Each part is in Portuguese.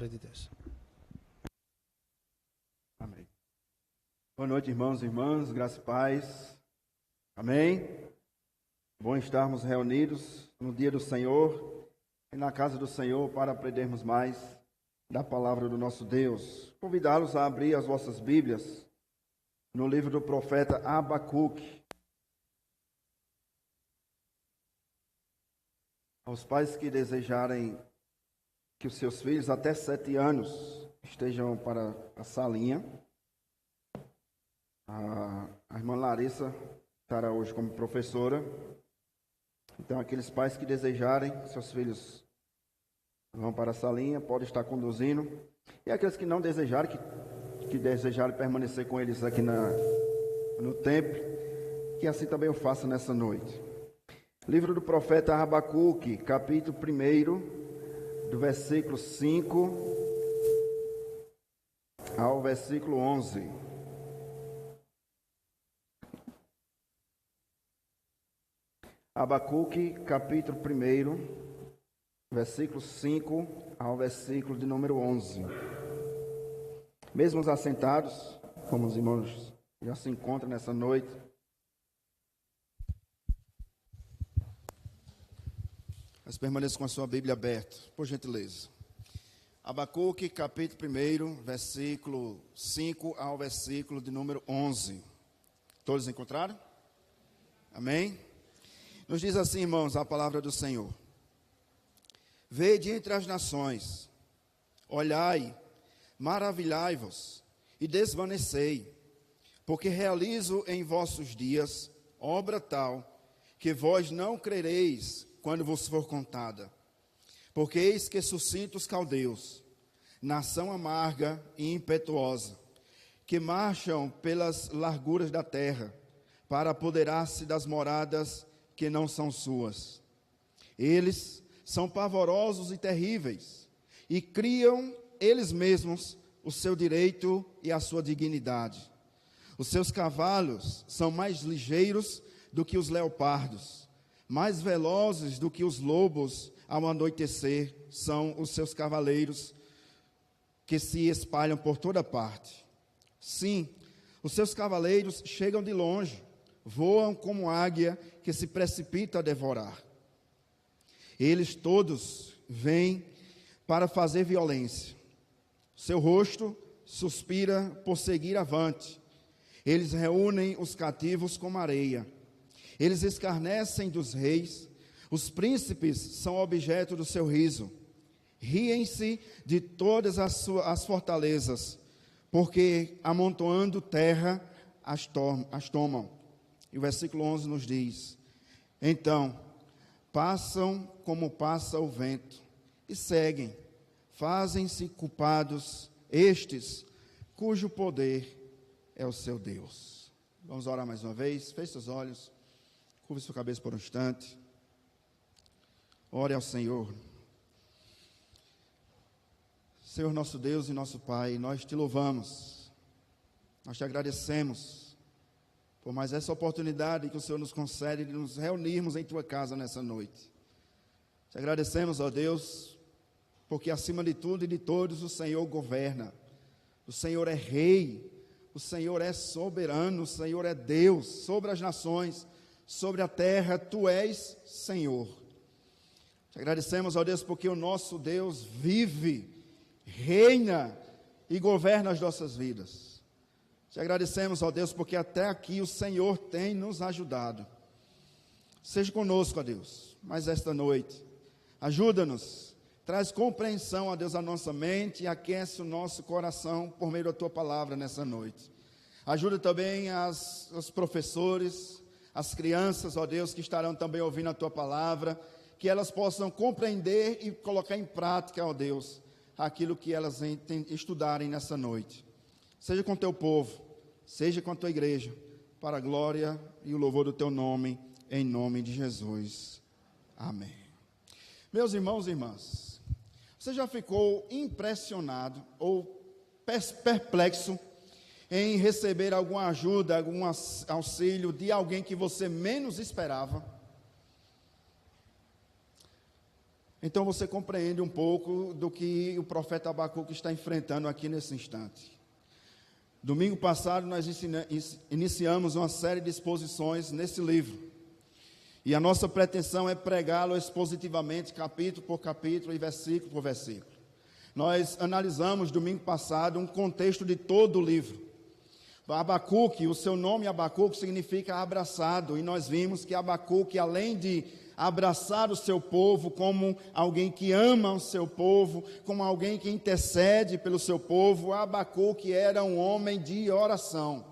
palavra de Deus. Amém. Boa noite, irmãos e irmãs, graça e paz. Amém. Bom estarmos reunidos no dia do Senhor e na casa do Senhor para aprendermos mais da palavra do nosso Deus. Convidá-los a abrir as vossas Bíblias no livro do profeta Abacuque. Aos pais que desejarem que os seus filhos até 7 anos estejam para a salinha. A irmã Larissa estará hoje como professora. Então, aqueles pais que desejarem que seus filhos vão para a salinha, podem estar conduzindo. E aqueles que não desejarem, que desejarem permanecer com eles aqui no templo, que assim também eu faço nessa noite. Livro do profeta Abacuque, capítulo 1, do versículo 5 ao versículo 11. Abacuque, capítulo 1, versículo 5 ao versículo de número 11. Mesmo os assentados, como os irmãos já se encontram nessa noite, mas permaneça com a sua Bíblia aberta, por gentileza. Abacuque, capítulo 1, versículo 5 ao versículo de número 11. Todos encontraram? Amém? Nos diz assim, irmãos, a palavra do Senhor. Vede entre as nações, olhai, maravilhai-vos e desvanecei, porque realizo em vossos dias obra tal, que vós não crereis quando vos for contada. Porque eis que suscito os caldeus, nação amarga e impetuosa, que marcham pelas larguras da terra, para apoderar-se das moradas que não são suas. Eles são pavorosos e terríveis, e criam eles mesmos o seu direito e a sua dignidade. Os seus cavalos são mais ligeiros do que os leopardos, mais velozes do que os lobos ao anoitecer são os seus cavaleiros, que se espalham por toda parte. Sim, os seus cavaleiros chegam de longe, voam como águia que se precipita a devorar. Eles todos vêm para fazer violência. Seu rosto suspira por seguir avante. Eles reúnem os cativos como areia. Eles escarnecem dos reis. Os príncipes são objeto do seu riso. Riem-se de todas as fortalezas, porque amontoando terra as tomam. E o versículo 11 nos diz: então, passam como passa o vento, e seguem, fazem-se culpados estes, cujo poder é o seu Deus. Vamos orar mais uma vez, feche seus olhos, curve sua cabeça por um instante, ore ao Senhor. Senhor nosso Deus e nosso Pai, nós te louvamos, nós te agradecemos por mais essa oportunidade que o Senhor nos concede de nos reunirmos em tua casa nessa noite. Te agradecemos, ó Deus, porque acima de tudo e de todos o Senhor governa, o Senhor é rei, o Senhor é soberano, o Senhor é Deus sobre as nações, sobre a terra, tu és Senhor. Te agradecemos, ó Deus, porque o nosso Deus vive, reina e governa as nossas vidas. Te agradecemos, ó Deus, porque até aqui o Senhor tem nos ajudado. Seja conosco, ó Deus, mas esta noite, ajuda-nos, traz compreensão, ó Deus, à nossa mente e aquece o nosso coração por meio da tua palavra nessa noite. Ajuda também os professores, as crianças, ó Deus, que estarão também ouvindo a tua palavra, que elas possam compreender e colocar em prática, ó Deus, aquilo que elas estudarem nessa noite. Seja com teu povo, seja com a tua igreja, para a glória e o louvor do teu nome, em nome de Jesus. Amém. Meus irmãos e irmãs, você já ficou impressionado ou perplexo em receber alguma ajuda, algum auxílio de alguém que você menos esperava? Então você compreende um pouco do que o profeta Abacuque está enfrentando aqui nesse instante. Domingo passado nós iniciamos uma série de exposições nesse livro. E a nossa pretensão é pregá-lo expositivamente, capítulo por capítulo e versículo por versículo. Nós analisamos domingo passado um contexto de todo o livro. Abacuque, o seu nome Abacuque significa abraçado, e nós vimos que Abacuque, além de abraçar o seu povo como alguém que ama o seu povo, como alguém que intercede pelo seu povo, Abacuque era um homem de oração.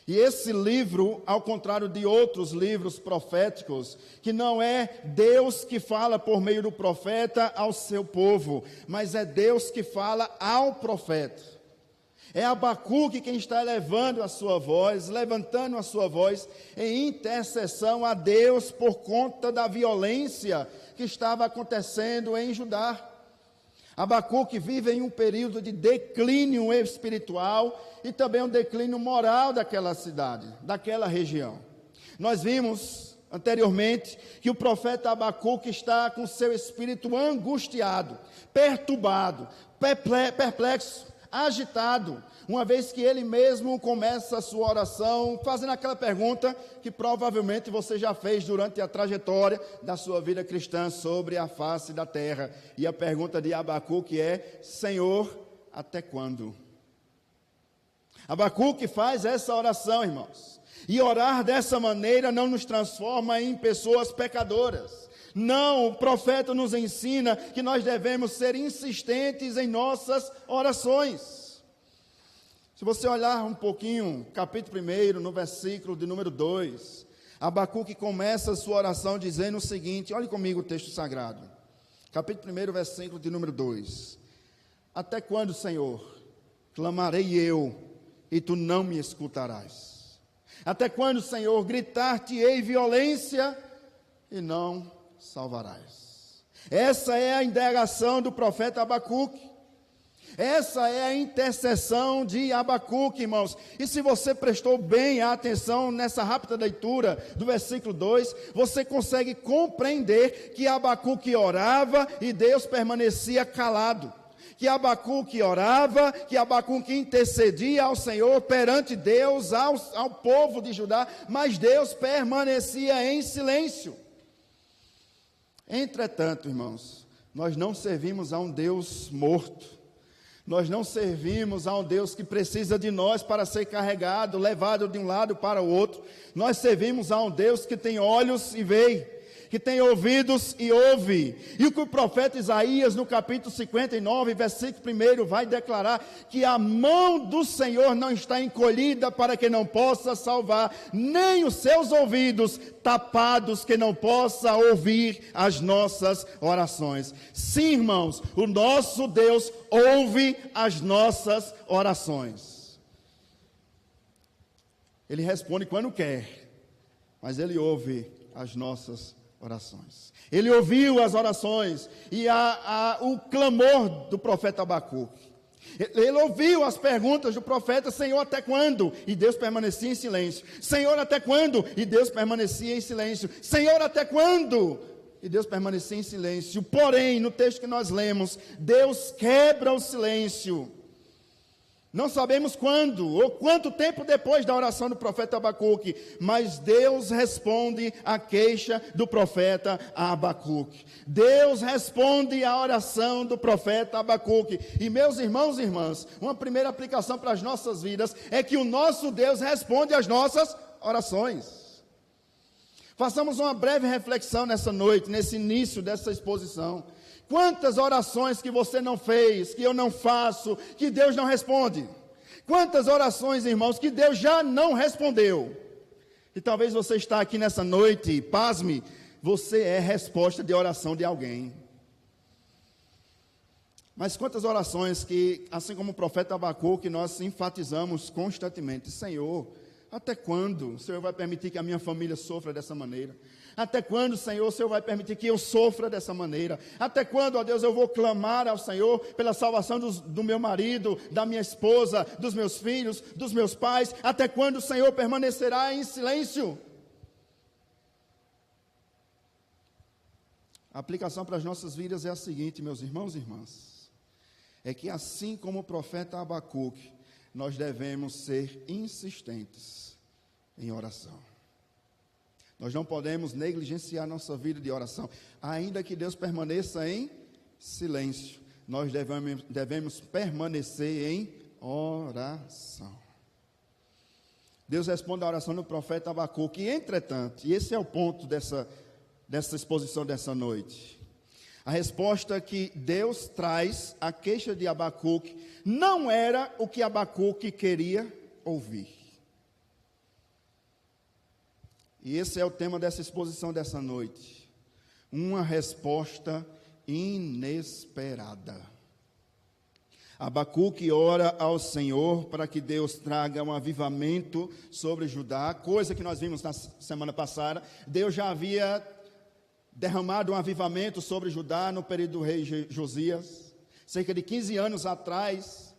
E esse livro, ao contrário de outros livros proféticos, que não é Deus que fala por meio do profeta ao seu povo, mas é Deus que fala ao profeta. É Abacuque quem está levantando a sua voz em intercessão a Deus por conta da violência que estava acontecendo em Judá. Abacuque vive em um período de declínio espiritual e também um declínio moral daquela cidade, daquela região. Nós vimos anteriormente que o profeta Abacuque está com seu espírito angustiado, perturbado, perplexo, agitado, uma vez que ele mesmo começa a sua oração fazendo aquela pergunta que provavelmente você já fez durante a trajetória da sua vida cristã sobre a face da terra. E a pergunta de Abacuque é: Senhor, até quando? Abacuque faz essa oração, irmãos. E orar dessa maneira não nos transforma em pessoas pecadoras. Não, o profeta nos ensina que nós devemos ser insistentes em nossas orações. Se você olhar um pouquinho, capítulo 1, no versículo de número 2, Abacuque começa a sua oração dizendo o seguinte, olhe comigo o texto sagrado. Capítulo 1, versículo de número 2. Até quando, Senhor, clamarei eu, e tu não me escutarás? Até quando, Senhor, gritar-te-ei violência, e não salvarás? Essa é a indagação do profeta Abacuque. Essa é a intercessão de Abacuque, irmãos. E se você prestou bem a atenção nessa rápida leitura do versículo 2, você consegue compreender que Abacuque orava e Deus permanecia calado. Que Abacuque orava, que Abacuque intercedia ao Senhor perante Deus, ao povo de Judá, mas Deus permanecia em silêncio. Entretanto, irmãos, nós não servimos a um Deus morto. Nós não servimos a um Deus que precisa de nós para ser carregado, levado de um lado para o outro. Nós servimos a um Deus que tem olhos e vê, que tem ouvidos e ouve. E o que o profeta Isaías, no capítulo 59, versículo 1, vai declarar: que a mão do Senhor não está encolhida para que não possa salvar, nem os seus ouvidos tapados que não possa ouvir as nossas orações. Sim, irmãos, o nosso Deus ouve as nossas orações. Ele responde quando quer, mas Ele ouve as nossas orações. Ele ouviu as orações e o clamor do profeta Abacuque. Ele ouviu as perguntas do profeta: Senhor, até quando? E Deus permanecia em silêncio. Senhor, até quando? E Deus permanecia em silêncio. Senhor, até quando? E Deus permanecia em silêncio. Porém, no texto que nós lemos, Deus quebra o silêncio. Não sabemos quando ou quanto tempo depois da oração do profeta Abacuque, mas Deus responde à queixa do profeta Abacuque. Deus responde à oração do profeta Abacuque. E meus irmãos e irmãs, uma primeira aplicação para as nossas vidas é que o nosso Deus responde às nossas orações. Façamos uma breve reflexão nessa noite, nesse início dessa exposição. Quantas orações que você não fez, que eu não faço, que Deus não responde? Quantas orações, irmãos, que Deus já não respondeu? E talvez você está aqui nessa noite, pasme, você é resposta de oração de alguém. Mas quantas orações que, assim como o profeta Abacuque, nós enfatizamos constantemente: Senhor, até quando o Senhor vai permitir que a minha família sofra dessa maneira? Até quando, Senhor, o Senhor vai permitir que eu sofra dessa maneira? Até quando, ó Deus, eu vou clamar ao Senhor pela salvação do meu marido, da minha esposa, dos meus filhos, dos meus pais? Até quando o Senhor permanecerá em silêncio? A aplicação para as nossas vidas é a seguinte, meus irmãos e irmãs. É que assim como o profeta Abacuque, nós devemos ser insistentes em oração. Nós não podemos negligenciar nossa vida de oração. Ainda que Deus permaneça em silêncio, nós devemos permanecer em oração. Deus responde à oração do profeta Abacuque. Entretanto, e esse é o ponto dessa exposição dessa noite, a resposta que Deus traz à queixa de Abacuque não era o que Abacuque queria ouvir. E esse é o tema dessa exposição dessa noite. Uma resposta inesperada. Abacuque ora ao Senhor para que Deus traga um avivamento sobre Judá, coisa que nós vimos na semana passada. Deus já havia derramado um avivamento sobre Judá no período do rei Josias. Cerca de 15 anos atrás,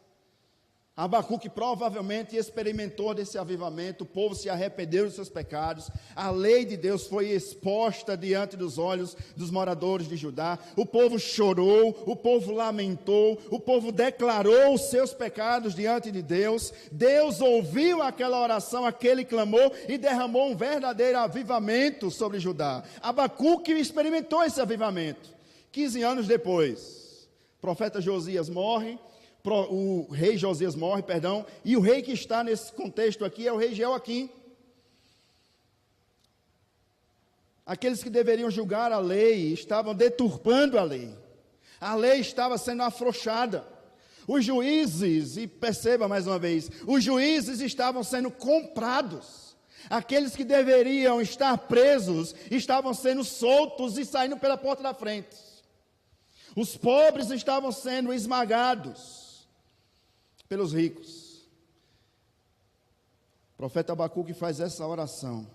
Abacuque provavelmente experimentou desse avivamento, o povo se arrependeu dos seus pecados, a lei de Deus foi exposta diante dos olhos dos moradores de Judá, o povo chorou, o povo lamentou, o povo declarou os seus pecados diante de Deus. Deus ouviu aquela oração, aquele clamor e derramou um verdadeiro avivamento sobre Judá. Abacuque experimentou esse avivamento. 15 anos depois, o profeta Josias morre, o rei Josias morre, e o rei que está nesse contexto aqui é o rei Jeoaquim. Aqueles que deveriam julgar a lei estavam deturpando a lei estava sendo afrouxada. Os juízes, e perceba mais uma vez, os juízes estavam sendo comprados. Aqueles que deveriam estar presos estavam sendo soltos e saindo pela porta da frente. Os pobres estavam sendo esmagados pelos ricos. O profeta Abacuque faz essa oração.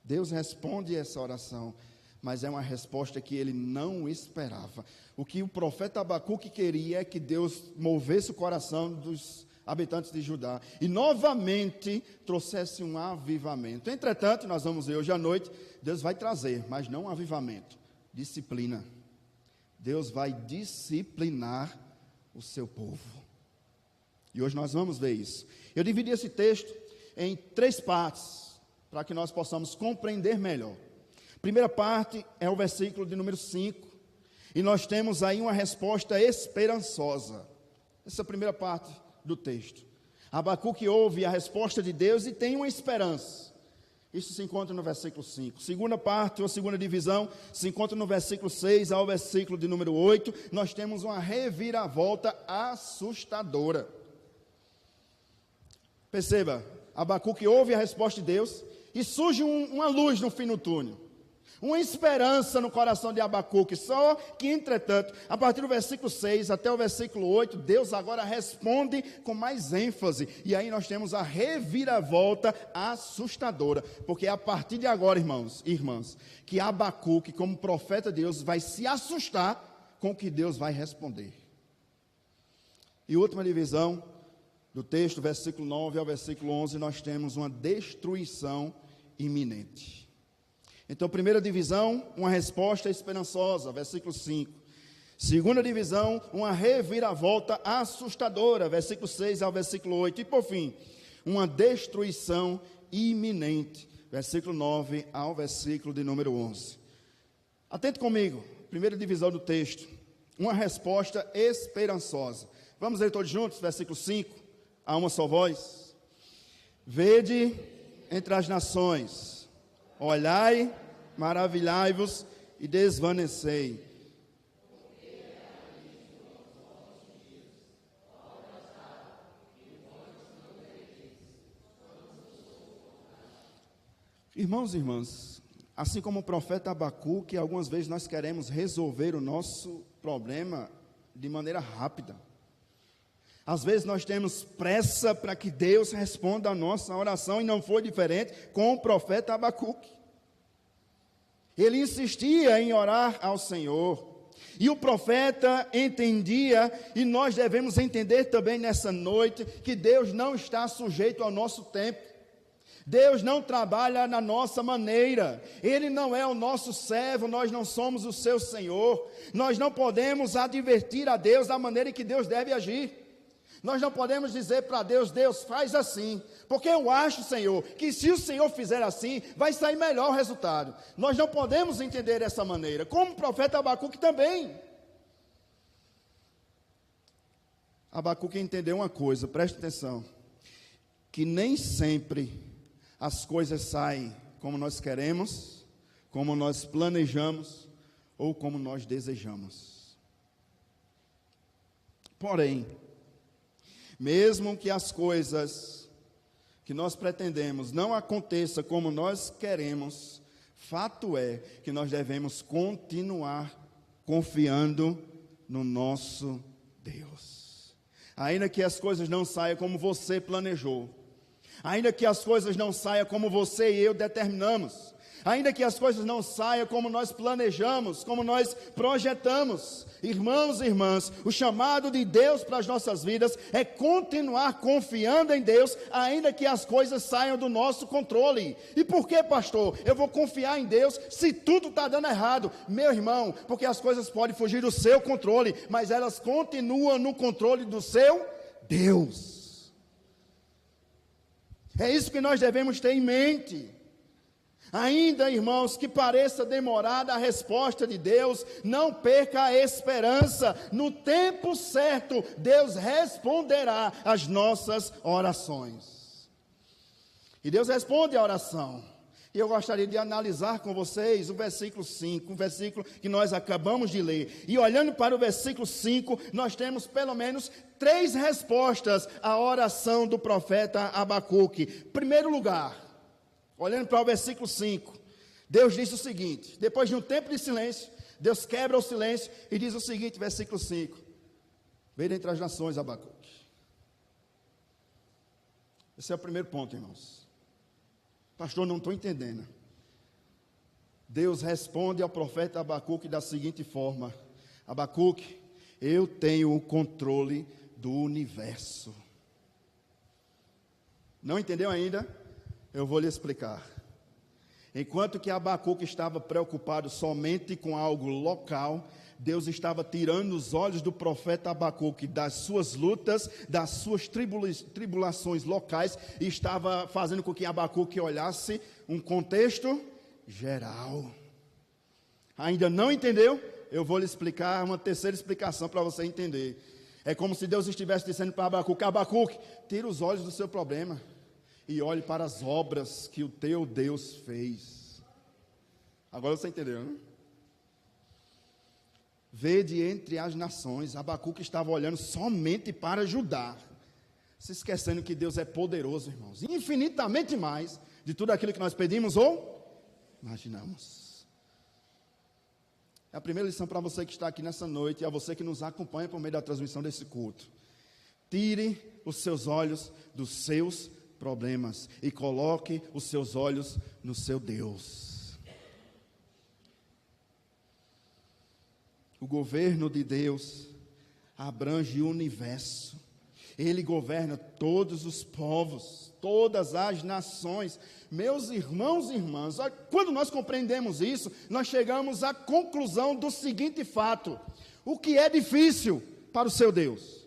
Deus responde essa oração, mas é uma resposta que ele não esperava. O que o profeta Abacuque queria é que Deus movesse o coração dos habitantes de Judá e novamente trouxesse um avivamento. Entretanto, nós vamos ver hoje à noite, Deus vai trazer, mas não um avivamento, disciplina. Deus vai disciplinar o seu povo. E hoje nós vamos ver isso. Eu dividi esse texto em 3 partes, para que nós possamos compreender melhor. A primeira parte é o versículo de número 5, e nós temos aí uma resposta esperançosa. Essa é a primeira parte do texto. Abacuque ouve a resposta de Deus e tem uma esperança. Isso se encontra no versículo 5. Segunda parte, ou segunda divisão, se encontra no versículo 6 ao versículo de número 8. Nós temos uma reviravolta assustadora. Perceba, Abacuque ouve a resposta de Deus e surge uma luz no fim do túnel. Uma esperança no coração de Abacuque, só que, entretanto, a partir do versículo 6 até o versículo 8, Deus agora responde com mais ênfase, e aí nós temos a reviravolta assustadora, porque é a partir de agora, irmãos e irmãs, que Abacuque, como profeta de Deus, vai se assustar com o que Deus vai responder. E última divisão do texto, versículo 9 ao versículo 11, nós temos uma destruição iminente. Então, primeira divisão, uma resposta esperançosa, versículo 5. Segunda divisão, uma reviravolta assustadora, versículo 6 ao versículo 8. E por fim, uma destruição iminente, versículo 9 ao versículo de número 11. Atente comigo, primeira divisão do texto, uma resposta esperançosa. Vamos ler todos juntos, versículo 5, a uma só voz. Vede entre as nações, olhai, maravilhai-vos e desvanecei. Irmãos e irmãs, assim como o profeta Abacuque, algumas vezes nós queremos resolver o nosso problema de maneira rápida. Às vezes nós temos pressa para que Deus responda a nossa oração, e não foi diferente com o profeta Abacuque. Ele insistia em orar ao Senhor, e o profeta entendia, e nós devemos entender também nessa noite, que Deus não está sujeito ao nosso tempo. Deus não trabalha na nossa maneira, Ele não é o nosso servo, nós não somos o seu Senhor, nós não podemos advertir a Deus da maneira em que Deus deve agir, nós não podemos dizer para Deus, Deus faz assim, porque eu acho, Senhor, que se o Senhor fizer assim, vai sair melhor o resultado. Nós não podemos entender dessa maneira, como o profeta Abacuque também. Abacuque entendeu uma coisa, preste atenção, que nem sempre as coisas saem como nós queremos, como nós planejamos ou como nós desejamos. Porém, mesmo que as coisas que nós pretendemos não aconteçam como nós queremos, fato é que nós devemos continuar confiando no nosso Deus. Ainda que as coisas não saiam como você planejou, ainda que as coisas não saiam como você e eu determinamos, ainda que as coisas não saiam como nós planejamos, como nós projetamos, irmãos e irmãs, o chamado de Deus para as nossas vidas é continuar confiando em Deus, ainda que as coisas saiam do nosso controle. E por que, pastor, eu vou confiar em Deus se tudo está dando errado? Meu irmão, porque as coisas podem fugir do seu controle, mas elas continuam no controle do seu Deus. É isso que nós devemos ter em mente. Ainda, irmãos, que pareça demorada a resposta de Deus, não perca a esperança. No tempo certo, Deus responderá às nossas orações. E Deus responde a oração. E eu gostaria de analisar com vocês o versículo 5, um versículo que nós acabamos de ler. E olhando para o versículo 5, nós temos pelo menos 3 respostas à oração do profeta Abacuque. Primeiro lugar, olhando para o versículo 5, Deus diz o seguinte, depois de um tempo de silêncio, Deus quebra o silêncio e diz o seguinte, versículo 5, veio dentre as nações, Abacuque. Esse é o primeiro ponto, irmãos. Pastor, não estou entendendo. Deus responde ao profeta Abacuque da seguinte forma, Abacuque, eu tenho o controle do universo. Não entendeu ainda? Eu vou lhe explicar. Enquanto que Abacuque estava preocupado somente com algo local, Deus estava tirando os olhos do profeta Abacuque das suas lutas, das suas tribulações locais, e estava fazendo com que Abacuque olhasse um contexto geral. Ainda não entendeu? Eu vou lhe explicar uma terceira explicação para você entender. É como se Deus estivesse dizendo para Abacuque, Abacuque, tira os olhos do seu problema e olhe para as obras que o teu Deus fez. Agora você entendeu, né? Vede entre as nações, Abacuque estava olhando somente para Judá, se esquecendo que Deus é poderoso, irmãos, infinitamente mais de tudo aquilo que nós pedimos ou imaginamos. É a primeira lição para você que está aqui nessa noite e a você que nos acompanha por meio da transmissão desse culto. Tire os seus olhos dos seus problemas e coloque os seus olhos no seu Deus. O governo de Deus abrange o universo. Ele governa todos os povos, todas as nações. Meus irmãos e irmãs, quando nós compreendemos isso, nós chegamos à conclusão do seguinte fato: o que é difícil para o seu Deus?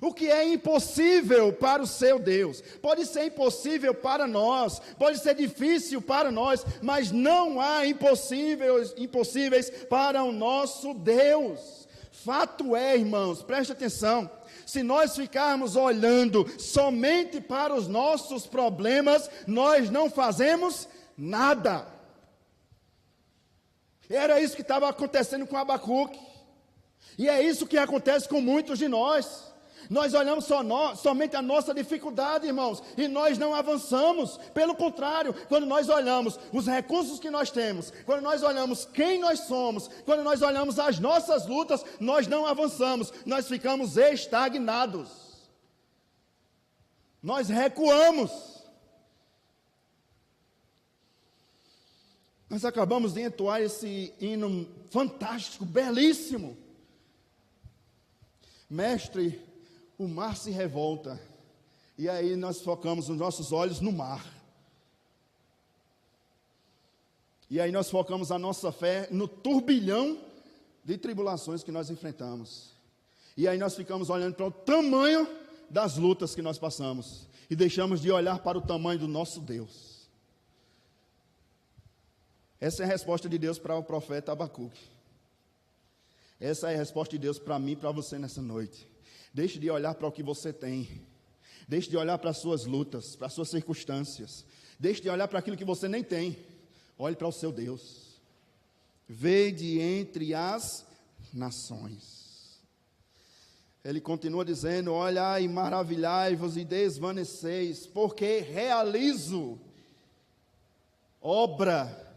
O que é impossível para o seu Deus? Pode ser impossível para nós, pode ser difícil para nós, mas não há impossíveis para o nosso Deus. Fato é, irmãos, preste atenção, se nós ficarmos olhando somente para os nossos problemas, nós não fazemos nada. Era isso que estava acontecendo com Abacuque, e é isso que acontece com muitos de nós. Nós olhamos somente a nossa dificuldade, irmãos, e nós não avançamos. Pelo contrário, quando nós olhamos os recursos que nós temos, quando nós olhamos quem nós somos, quando nós olhamos as nossas lutas, nós não avançamos, nós ficamos estagnados. Nós recuamos. Nós acabamos de entoar esse hino fantástico, belíssimo. Mestre, o mar se revolta, e aí nós focamos os nossos olhos no mar, E aí nós focamos a nossa fé no turbilhão de tribulações que nós enfrentamos. E aí nós ficamos olhando para o tamanho das lutas que nós passamos. E deixamos de olhar para o tamanho do nosso Deus. Essa é a resposta de Deus para o profeta Abacuque. Essa é a resposta de Deus para mim e para você nessa noite. Deixe de olhar para o que você tem. Deixe de olhar para as suas lutas, para as suas circunstâncias. Deixe de olhar para aquilo que você nem tem. Olhe para o seu Deus. Vede entre as nações. Ele continua dizendo: olhai, maravilhai-vos e desvaneceis, porque realizo obra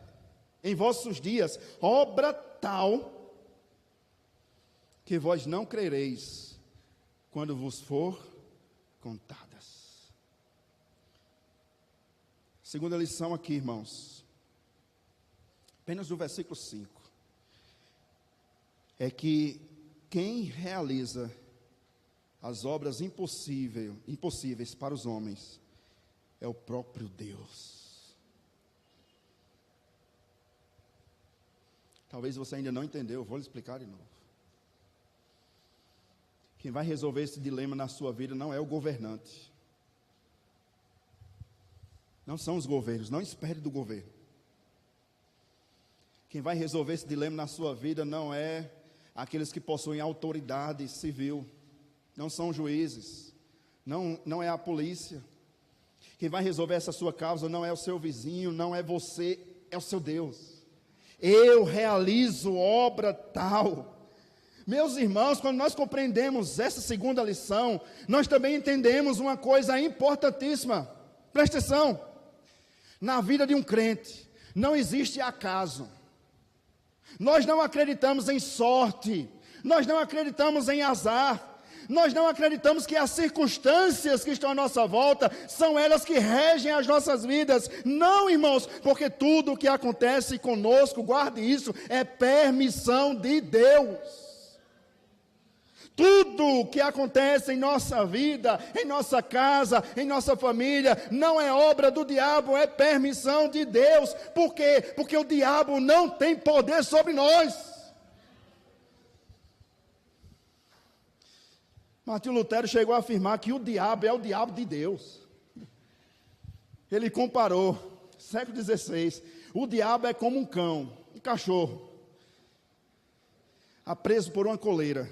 em vossos dias, obra tal que vós não crereis quando vos for contadas. Segunda lição aqui, irmãos, apenas do versículo 5, é que quem realiza as obras impossíveis para os homens é o próprio Deus. Talvez você ainda não entendeu, eu vou lhe explicar de novo. Quem vai resolver esse dilema na sua vida não é o governante. Não são os governos, não espere do governo. Quem vai resolver esse dilema na sua vida não é aqueles que possuem autoridade civil. Não são juízes. Não é a polícia. Quem vai resolver essa sua causa não é o seu vizinho, não é você, é o seu Deus. Eu realizo obra tal. Meus irmãos, quando nós compreendemos essa segunda lição, nós também entendemos uma coisa importantíssima. Presta atenção. Na vida de um crente, não existe acaso. Nós não acreditamos em sorte. Nós não acreditamos em azar. Nós não acreditamos que as circunstâncias que estão à nossa volta são elas que regem as nossas vidas. Não, irmãos, porque tudo o que acontece conosco, guarde isso, é permissão de Deus. Tudo que acontece em nossa vida, em nossa casa, em nossa família, não é obra do diabo, é permissão de Deus. Por quê? Porque o diabo não tem poder sobre nós. Martinho Lutero chegou a afirmar que o diabo é o diabo de Deus. Ele comparou, século XVI, o diabo é como um cão, um cachorro, preso por uma coleira.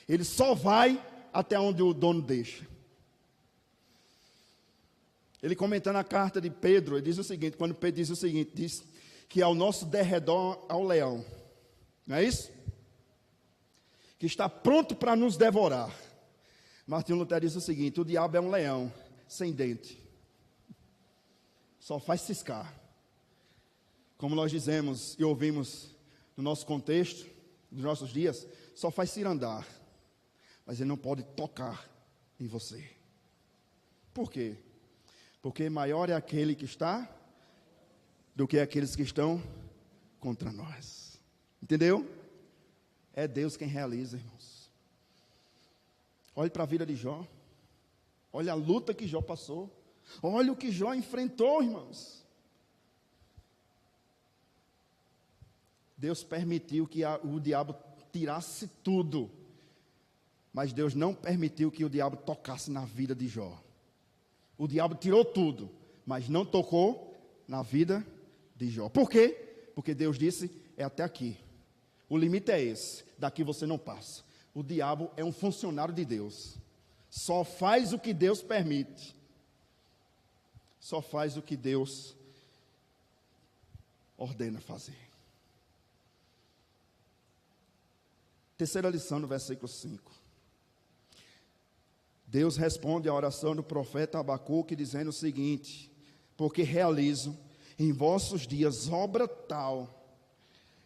Ele só vai até onde o dono deixa. Ele comentando a carta de Pedro, ele diz o seguinte, quando Pedro diz o seguinte, diz que ao nosso derredor há o leão, não é isso? Que está pronto para nos devorar. Martinho Lutero diz o seguinte: o diabo é um leão sem dente, só faz ciscar. Como nós dizemos e ouvimos no nosso contexto, nos nossos dias, só faz cirandar, mas ele não pode tocar em você. Por quê? Porque maior é aquele que está do que aqueles que estão contra nós. Entendeu? É Deus quem realiza, irmãos. Olhe para a vida de Jó. Olha a luta que Jó passou. Olha o que Jó enfrentou, irmãos. Deus permitiu que o diabo tirasse tudo. Mas Deus não permitiu que o diabo tocasse na vida de Jó. O diabo tirou tudo, mas não tocou na vida de Jó. Por quê? Porque Deus disse, é até aqui. O limite é esse, daqui você não passa. O diabo é um funcionário de Deus. Só faz o que Deus permite. Só faz o que Deus ordena fazer. Terceira lição no versículo 5. Deus responde à oração do profeta Abacuque dizendo o seguinte: porque realizo em vossos dias obra tal,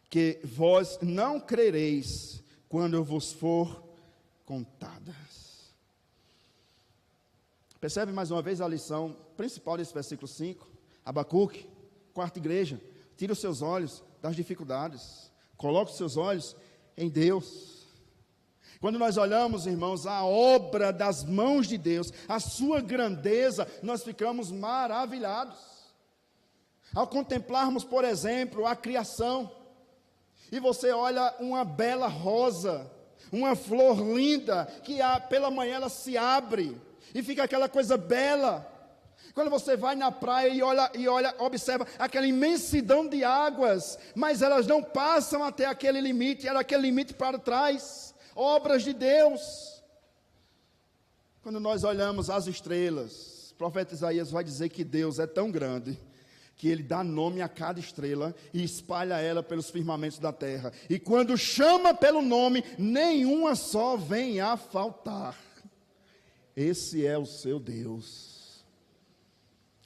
que vós não crereis quando eu vos for contadas. Percebe mais uma vez a lição principal desse versículo 5? Abacuque, quarta igreja, tira os seus olhos das dificuldades, coloque os seus olhos em Deus. Quando nós olhamos, irmãos, a obra das mãos de Deus, a sua grandeza, nós ficamos maravilhados. Ao contemplarmos, por exemplo, a criação, e você olha uma bela rosa, uma flor linda, que pela manhã ela se abre, e fica aquela coisa bela. Quando você vai na praia e olha, observa aquela imensidão de águas, mas elas não passam até aquele limite, era aquele limite para trás, obras de Deus. Quando nós olhamos as estrelas, o profeta Isaías vai dizer que Deus é tão grande, que Ele dá nome a cada estrela e espalha ela pelos firmamentos da terra. E quando chama pelo nome, nenhuma só vem a faltar. Esse é o seu Deus.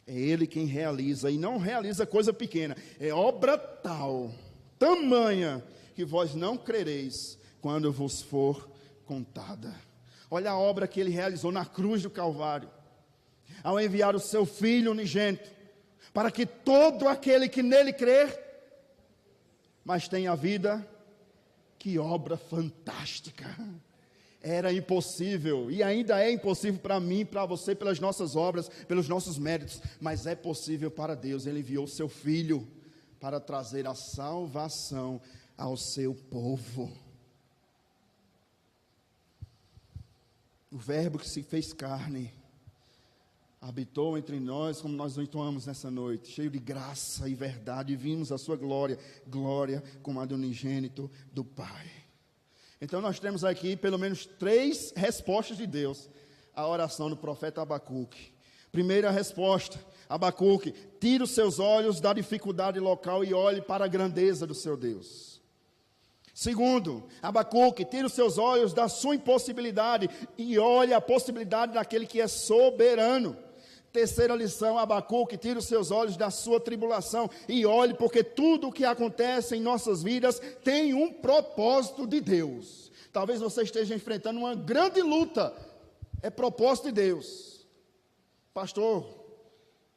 É Ele quem realiza, e não realiza coisa pequena, é obra tal, tamanha, que vós não crereis quando vos for contada. Olha a obra que Ele realizou na cruz do Calvário, ao enviar o seu Filho unigênito, para que todo aquele que nele crer, mas tenha vida. Que obra fantástica! Era impossível, e ainda é impossível para mim, para você, pelas nossas obras, pelos nossos méritos, mas é possível para Deus. Ele enviou o seu Filho para trazer a salvação ao seu povo. O Verbo que se fez carne, habitou entre nós, como nós o entoamos nessa noite, cheio de graça e verdade, e vimos a sua glória, glória como a do unigênito do Pai. Então nós temos aqui pelo menos 3 respostas de Deus à oração do profeta Abacuque. Primeira resposta: Abacuque, tire os seus olhos da dificuldade local e olhe para a grandeza do seu Deus. Segundo, Abacuque, tire os seus olhos da sua impossibilidade e olhe a possibilidade daquele que é soberano. Terceira lição: Abacuque, tire os seus olhos da sua tribulação e olhe, porque tudo o que acontece em nossas vidas tem um propósito de Deus. Talvez você esteja enfrentando uma grande luta, é propósito de Deus. Pastor,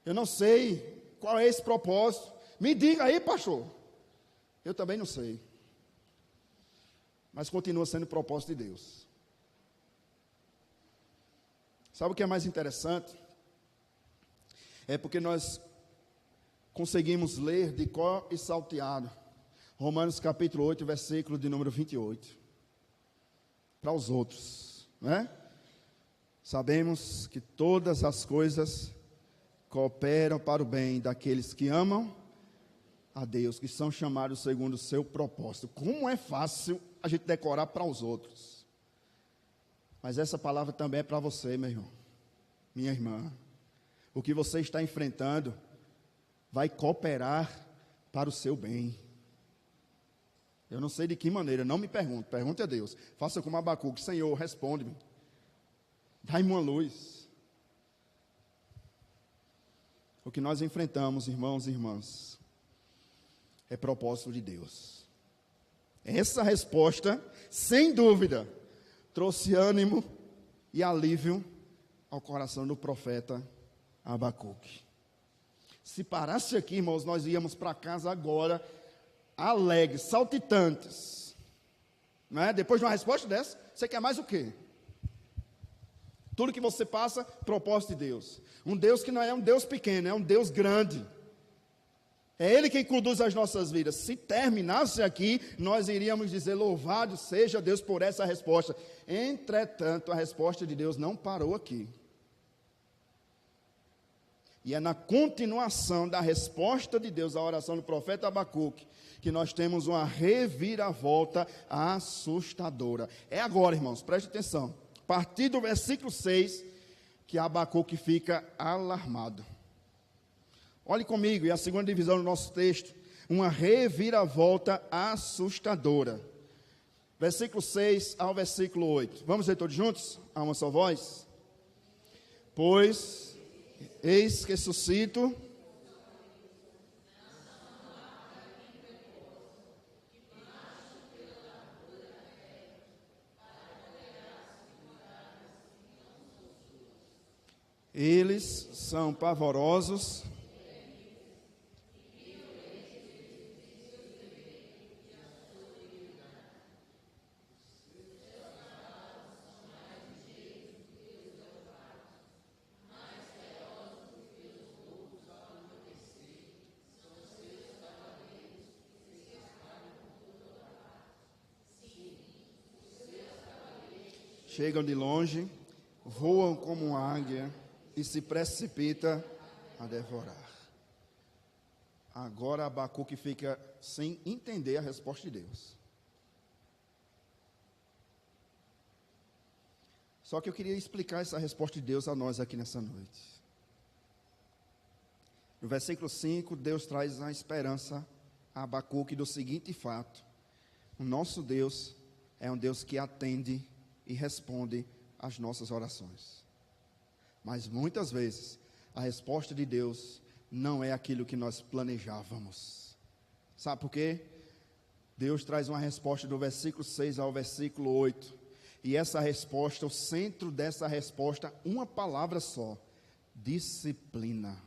eu não sei qual é esse propósito, me diga aí, pastor. Eu também não sei, mas continua sendo propósito de Deus. Sabe o que é mais interessante? É porque nós conseguimos ler de cor e salteado Romanos capítulo 8, versículo de número 28. Para os outros, né? Sabemos que todas as coisas cooperam para o bem daqueles que amam a Deus, que são chamados segundo o seu propósito. Como é fácil a gente decorar para os outros. Mas essa palavra também é para você, meu irmão, minha irmã. O que você está enfrentando vai cooperar para o seu bem. Eu não sei de que maneira, não me pergunte, pergunte a Deus. Faça como Abacuque: Senhor, responde-me, dai-me uma luz. O que nós enfrentamos, irmãos e irmãs, é propósito de Deus. Essa resposta, sem dúvida, trouxe ânimo e alívio ao coração do profeta Abacuque. Se parasse aqui, irmãos, nós íamos para casa agora, alegres, saltitantes, não é? Depois de uma resposta dessa, você quer mais o quê? Tudo que você passa, propósito de Deus. Um Deus que não é um Deus pequeno, é um Deus grande. É Ele quem conduz as nossas vidas. Se terminasse aqui, nós iríamos dizer: louvado seja Deus por essa resposta. Entretanto, a resposta de Deus não parou aqui. E é na continuação da resposta de Deus à oração do profeta Abacuque que nós temos uma reviravolta assustadora. É agora, irmãos, preste atenção. A partir do versículo 6, que Abacuque fica alarmado. Olhe comigo, e a segunda divisão do nosso texto, uma reviravolta assustadora. Versículo 6 ao versículo 8. Vamos ler todos juntos? A uma só voz? Pois, eis que suscito eles são pavorosos chegam de longe, voam como uma águia e se precipita a devorar. Agora Abacuque fica sem entender a resposta de Deus. Só que eu queria explicar essa resposta de Deus a nós aqui nessa noite. No versículo 5, Deus traz a esperança a Abacuque do seguinte fato: o nosso Deus é um Deus que atende e responde às nossas orações. Mas muitas vezes a resposta de Deus não é aquilo que nós planejávamos. Sabe por quê? Deus traz uma resposta do versículo 6 ao versículo 8. E essa resposta, o centro dessa resposta, uma palavra só: disciplina.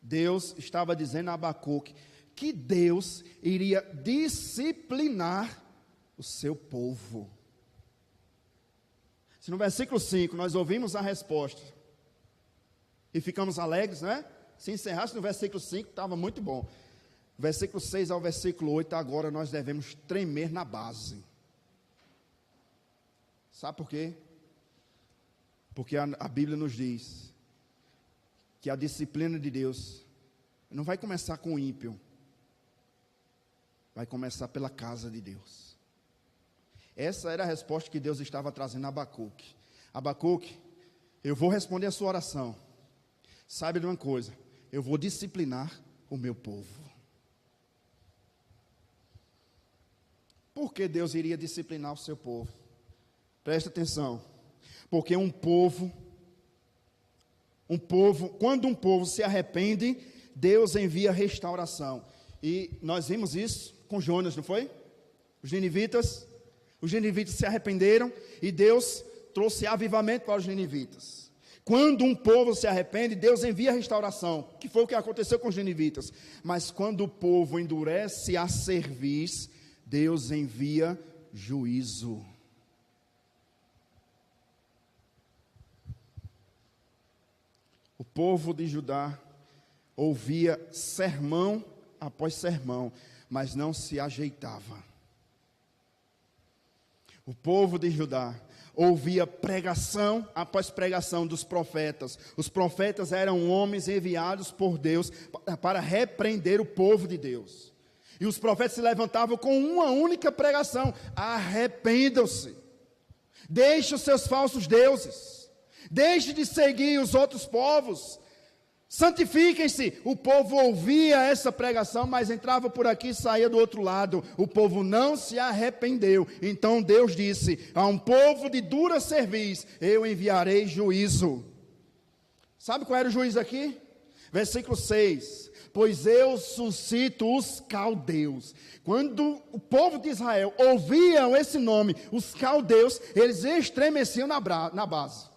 Deus estava dizendo a Abacuque que Deus iria disciplinar o seu povo. Se no versículo 5 nós ouvimos a resposta e ficamos alegres, né? Se encerrasse no versículo 5, estava muito bom. Versículo 6 ao versículo 8, agora nós devemos tremer na base. Sabe por quê? Porque a Bíblia nos diz que a disciplina de Deus não vai começar com o ímpio, vai começar pela casa de Deus. Essa era a resposta que Deus estava trazendo a Abacuque. Abacuque, eu vou responder a sua oração. Saiba de uma coisa: eu vou disciplinar o meu povo. Por que Deus iria disciplinar o seu povo? Presta atenção. Porque quando um povo se arrepende, Deus envia restauração. E nós vimos isso com Jonas, não foi? Os ninivitas se arrependeram e Deus trouxe avivamento para os ninivitas. Quando um povo se arrepende, Deus envia restauração, que foi o que aconteceu com os ninivitas. Mas quando o povo endurece a cerviz, Deus envia juízo. O povo de Judá ouvia sermão após sermão, mas não se ajeitava. O povo de Judá ouvia pregação após pregação dos profetas. Os profetas eram homens enviados por Deus para repreender o povo de Deus. E os profetas se levantavam com uma única pregação: arrependam-se, deixem os seus falsos deuses, deixe de seguir os outros povos, santifiquem-se. O povo ouvia essa pregação, mas entrava por aqui e saía do outro lado. O povo não se arrependeu. Então Deus disse: a um povo de dura cerviz eu enviarei juízo. Sabe qual era o juízo aqui? Versículo 6: pois eu suscito os caldeus. Quando o povo de Israel ouviam esse nome, os caldeus, eles estremeciam na base.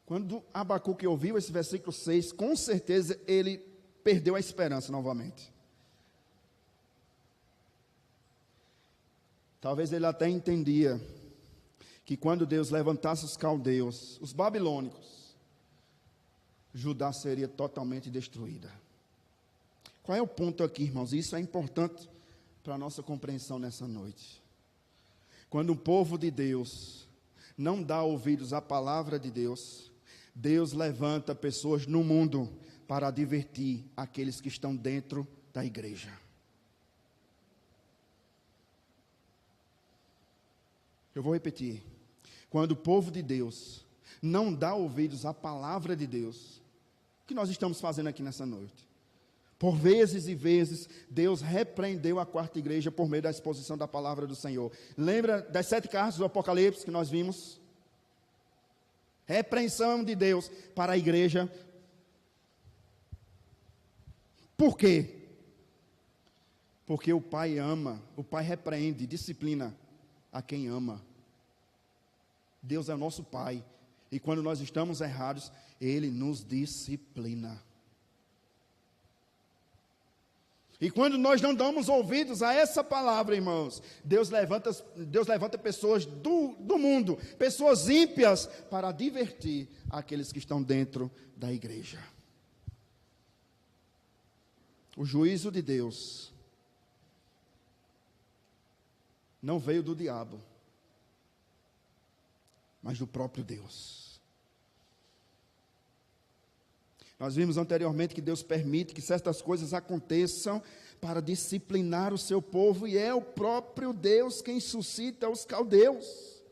Quando Abacuque ouviu esse versículo 6, com certeza ele perdeu a esperança novamente. Talvez ele até entendia que quando Deus levantasse os caldeus, os babilônicos, Judá seria totalmente destruída. Qual é o ponto aqui, irmãos? Isso é importante para a nossa compreensão nessa noite. Quando o povo de Deus não dá ouvidos à palavra de Deus, Deus levanta pessoas no mundo para advertir aqueles que estão dentro da igreja. Eu vou repetir. Quando o povo de Deus não dá ouvidos à palavra de Deus, o que nós estamos fazendo aqui nessa noite? Por vezes e vezes, Deus repreendeu a quarta igreja por meio da exposição da palavra do Senhor. Lembra das 7 cartas do Apocalipse que nós vimos? Repreensão de Deus para a igreja. Por quê? Porque o Pai ama, o Pai repreende, disciplina a quem ama. Deus é o nosso Pai, e quando nós estamos errados, Ele nos disciplina. E quando nós não damos ouvidos a essa palavra, irmãos, Deus levanta pessoas do mundo, pessoas ímpias, para advertir aqueles que estão dentro da igreja. O juízo de Deus não veio do diabo, mas do próprio Deus. Nós vimos anteriormente que Deus permite que certas coisas aconteçam para disciplinar o seu povo, e é o próprio Deus quem suscita os caldeus.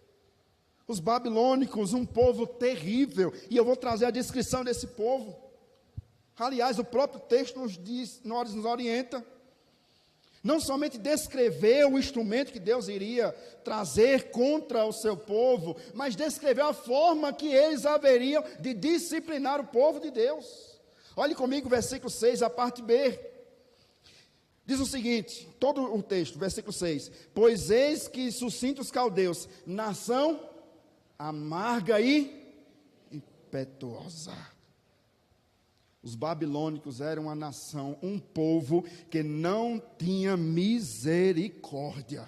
Os babilônicos, um povo terrível, e eu vou trazer a descrição desse povo. Aliás, o próprio texto nos orienta. Não somente descreveu o instrumento que Deus iria trazer contra o seu povo, mas descreveu a forma que eles haveriam de disciplinar o povo de Deus. Olhe comigo o versículo 6, a parte B. Diz o seguinte, todo o texto, versículo 6. Pois eis que suscita os caldeus, nação amarga e impetuosa. Os babilônicos eram uma nação, um povo que não tinha misericórdia.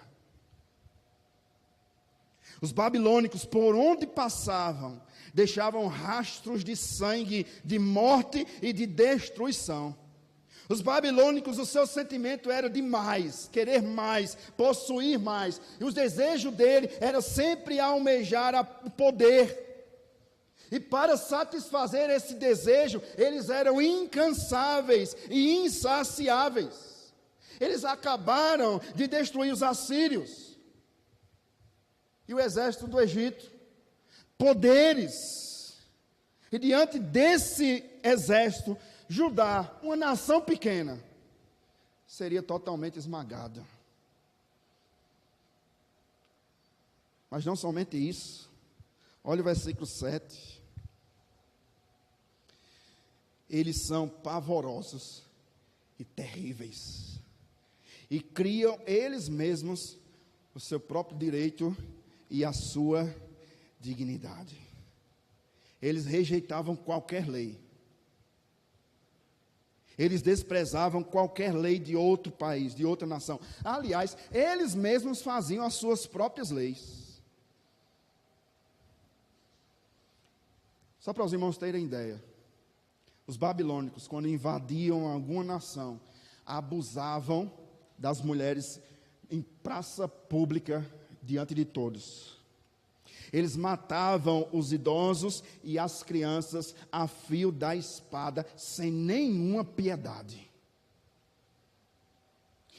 Os babilônicos, por onde passavam, deixavam rastros de sangue, de morte e de destruição. Os babilônicos, o seu sentimento era de mais, querer mais, possuir mais. E o desejo dele era sempre almejar o poder. E para satisfazer esse desejo, eles eram incansáveis e insaciáveis. Eles acabaram de destruir os assírios e o exército do Egito, poderes. E diante desse exército, Judá, uma nação pequena, seria totalmente esmagada. Mas não somente isso. Olha o versículo 7. Eles são pavorosos e terríveis, e criam eles mesmos o seu próprio direito e a sua dignidade. Eles rejeitavam qualquer lei. Eles desprezavam qualquer lei de outro país, de outra nação. Aliás, eles mesmos faziam as suas próprias leis. Só para os irmãos terem ideia. Os babilônicos, quando invadiam alguma nação, abusavam das mulheres em praça pública diante de todos. Eles matavam os idosos e as crianças a fio da espada, sem nenhuma piedade.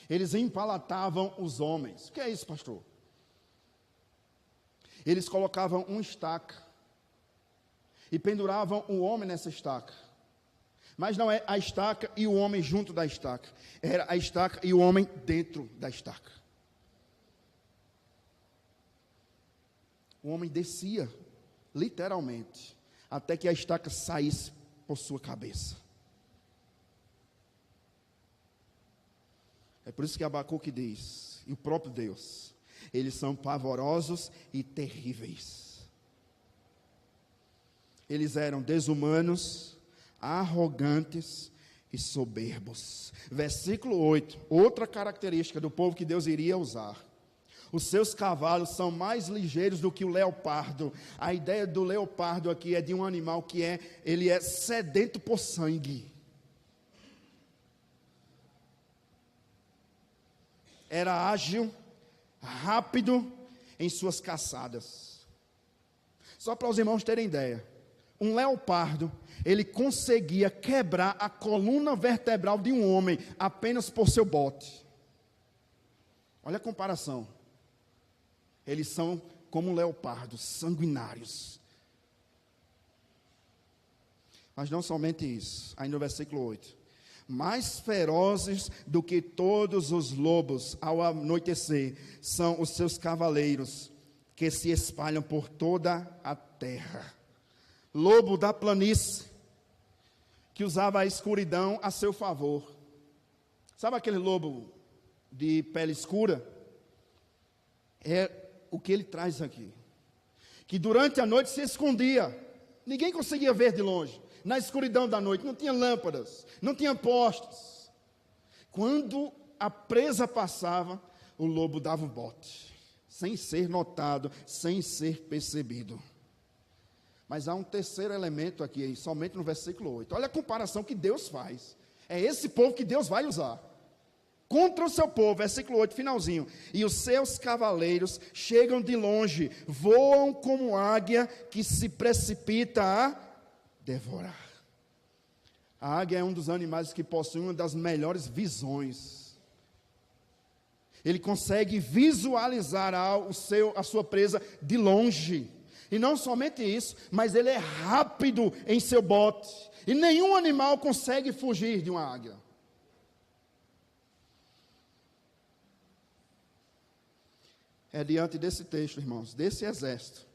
Eles empalatavam os homens. O que é isso, pastor? Eles colocavam uma estaca e penduravam o homem nessa estaca. Mas não é a estaca e o homem junto da estaca. Era a estaca e o homem dentro da estaca. O homem descia, literalmente, até que a estaca saísse por sua cabeça. É por isso que Abacuque diz, e o próprio Deus, eles são pavorosos e terríveis. Eles eram desumanos, arrogantes e soberbos. Versículo 8, outra característica do povo que Deus iria usar. Os seus cavalos são mais ligeiros do que o leopardo. A ideia do leopardo aqui é de um animal que ele é sedento por sangue. Era ágil, rápido em suas caçadas. Só para os irmãos terem ideia. Um leopardo, ele conseguia quebrar a coluna vertebral de um homem apenas por seu bote. Olha a comparação. Eles são como leopardos, sanguinários. Mas não somente isso, ainda no versículo 8. Mais ferozes do que todos os lobos ao anoitecer são os seus cavaleiros, que se espalham por toda a terra. Lobo da planície, que usava a escuridão a seu favor. Sabe aquele lobo de pele escura? É o que ele traz aqui. Que durante a noite se escondia. Ninguém conseguia ver de longe. Na escuridão da noite, não tinha lâmpadas, não tinha postes. Quando a presa passava, o lobo dava um bote, sem ser notado, sem ser percebido. Mas há um terceiro elemento aqui, somente no versículo 8. Olha a comparação que Deus faz. É esse povo que Deus vai usar. Contra o seu povo, versículo 8, finalzinho. E os seus cavaleiros chegam de longe, voam como águia que se precipita a devorar. A águia é um dos animais que possui uma das melhores visões. Ele consegue visualizar a sua presa de longe. E não somente isso, mas ele é rápido em seu bote. E nenhum animal consegue fugir de uma águia. É diante desse texto, irmãos, desse exército,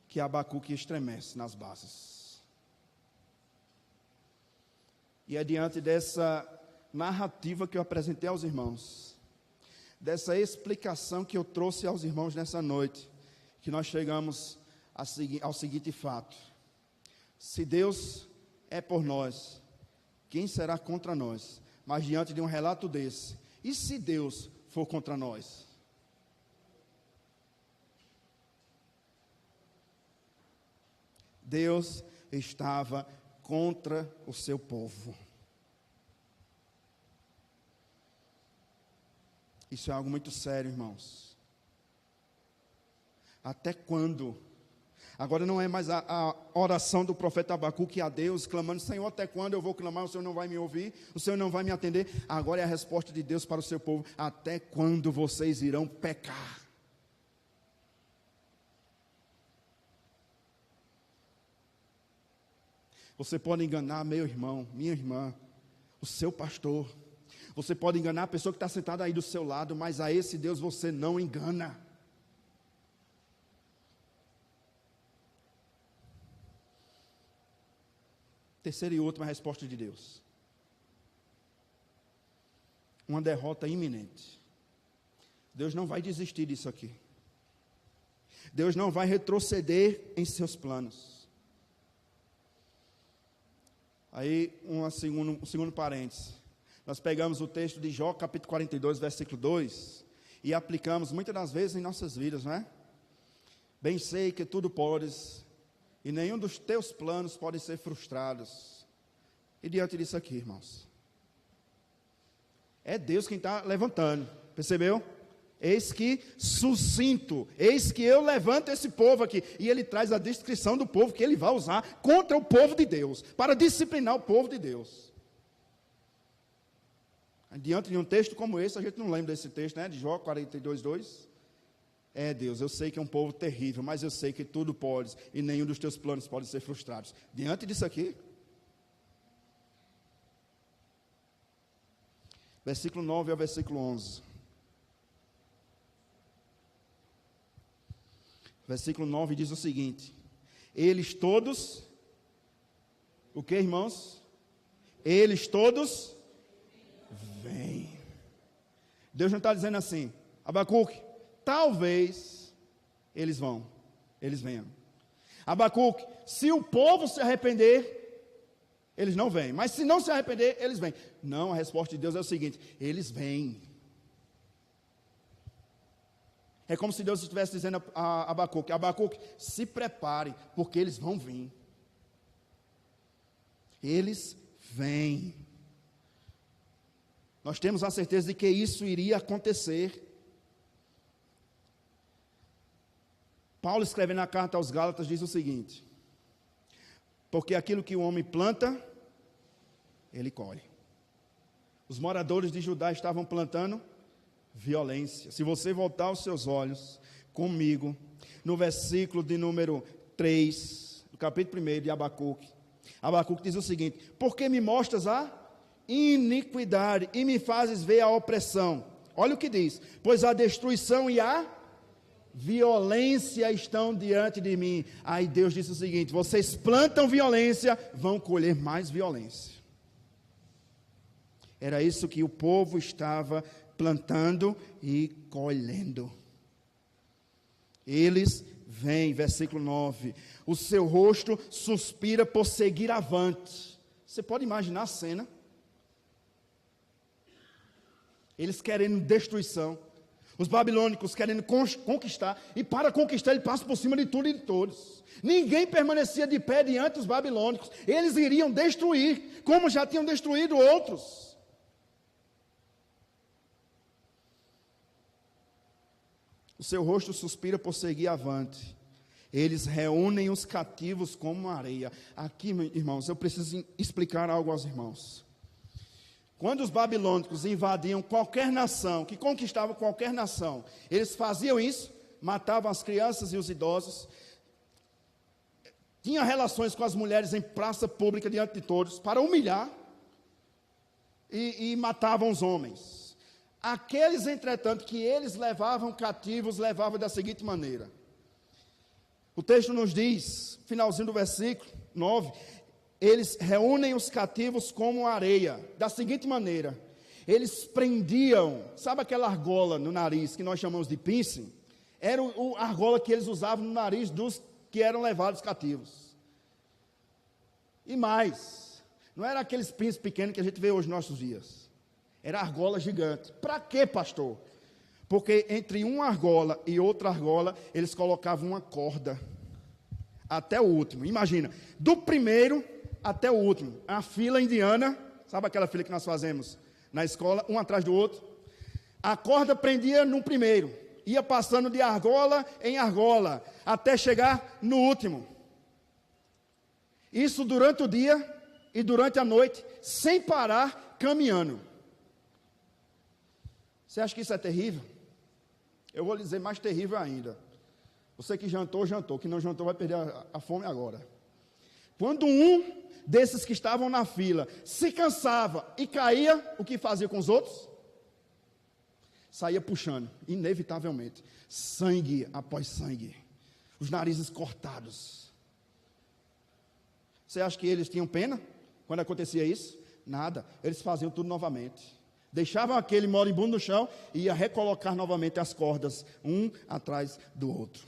que Abacuque estremece nas bases. E é diante dessa narrativa que eu apresentei aos irmãos, dessa explicação que eu trouxe aos irmãos nessa noite, que nós chegamos ao seguinte fato: se Deus é por nós, quem será contra nós? Mas diante de um relato desse, e se Deus for contra nós? Deus estava contra o seu povo. Isso é algo muito sério, irmãos. Até quando? Agora não é mais a oração do profeta Abacuque a Deus, clamando: Senhor, até quando eu vou clamar, o Senhor não vai me ouvir, o Senhor não vai me atender. Agora é a resposta de Deus para o seu povo: até quando vocês irão pecar? Você pode enganar meu irmão, minha irmã, o seu pastor. Você pode enganar a pessoa que está sentada aí do seu lado, mas a esse Deus você não engana. Terceira e última resposta de Deus: uma derrota iminente. Deus não vai desistir disso aqui. Deus não vai retroceder em seus planos. Aí, um segundo parênteses. Nós pegamos o texto de Jó, capítulo 42, versículo 2, e aplicamos muitas das vezes em nossas vidas, não é? Bem sei que tudo podes, e nenhum dos teus planos pode ser frustrados. E diante disso aqui, irmãos, é Deus quem está levantando, percebeu? Eis que sucinto, eis que eu levanto esse povo aqui, e ele traz a descrição do povo que ele vai usar contra o povo de Deus, para disciplinar o povo de Deus. Diante de um texto como esse, a gente não lembra desse texto, né? De Jó 42, 2. É, Deus, eu sei que é um povo terrível, mas eu sei que tudo podes, e nenhum dos teus planos pode ser frustrados. Diante disso aqui, versículo 9 ao versículo 11. Versículo 9 diz o seguinte: eles todos, o que, irmãos? Eles todos vêm. Deus não está dizendo assim: Abacuque, talvez eles venham. Abacuque, se o povo se arrepender, eles não vêm. Mas se não se arrepender, eles vêm. Não, a resposta de Deus é o seguinte: eles vêm. É como se Deus estivesse dizendo a Abacuque: Abacuque, se prepare, porque eles vão vir. Eles vêm. Nós temos a certeza de que isso iria acontecer. Paulo, escrevendo na carta aos Gálatas, diz o seguinte: porque aquilo que o homem planta, ele colhe. Os moradores de Judá estavam plantando violência. Se você voltar os seus olhos comigo, no versículo de número 3, do capítulo 1 de Abacuque, Abacuque diz o seguinte: porque me mostras a iniquidade e me fazes ver a opressão. Olha o que diz: pois a destruição e a violência estão diante de mim. Aí Deus disse o seguinte: vocês plantam violência, vão colher mais violência. Era isso que o povo estava plantando e colhendo. Eles vêm, versículo 9, o seu rosto suspira por seguir avante. Você pode imaginar a cena? Eles querendo destruição, Os babilônicos querendo conquistar, e para conquistar ele passa por cima de tudo e de todos. Ninguém permanecia de pé diante dos babilônicos. Eles iriam destruir, como já tinham destruído outros. O seu rosto suspira por seguir avante. Eles reúnem os cativos como areia. Aqui, irmãos, eu preciso explicar algo aos irmãos. Quando os babilônicos invadiam qualquer nação, que conquistavam qualquer nação, eles faziam isso, matavam as crianças e os idosos, tinham relações com as mulheres em praça pública diante de todos, para humilhar, e matavam os homens. Aqueles, entretanto, que eles levavam cativos, levavam da seguinte maneira. O texto nos diz, finalzinho do versículo 9, eles reúnem os cativos como areia, da seguinte maneira, eles prendiam, sabe aquela argola no nariz, que nós chamamos de piercing? Era a argola que eles usavam no nariz dos que eram levados cativos. E mais, não era aqueles piercing pequenos que a gente vê hoje nos nossos dias, era argola gigante. Para quê, pastor? Porque entre uma argola e outra argola, eles colocavam uma corda, até o último, imagina, do primeiro até o último, a fila indiana, sabe aquela fila que nós fazemos na escola, um atrás do outro, a corda prendia no primeiro, ia passando de argola em argola, até chegar no último, isso durante o dia e durante a noite, sem parar, caminhando. Você acha que isso é terrível? Eu vou lhe dizer mais terrível ainda. Você que jantou, jantou. Que não jantou, vai perder a fome agora. Quando um desses que estavam na fila se cansava e caía, o que fazia com os outros? Saía puxando, inevitavelmente. Sangue após sangue. Os narizes cortados. Você acha que eles tinham pena quando acontecia isso? Nada. Eles faziam tudo novamente. Deixavam aquele moribundo no chão e ia recolocar novamente as cordas, um atrás do outro.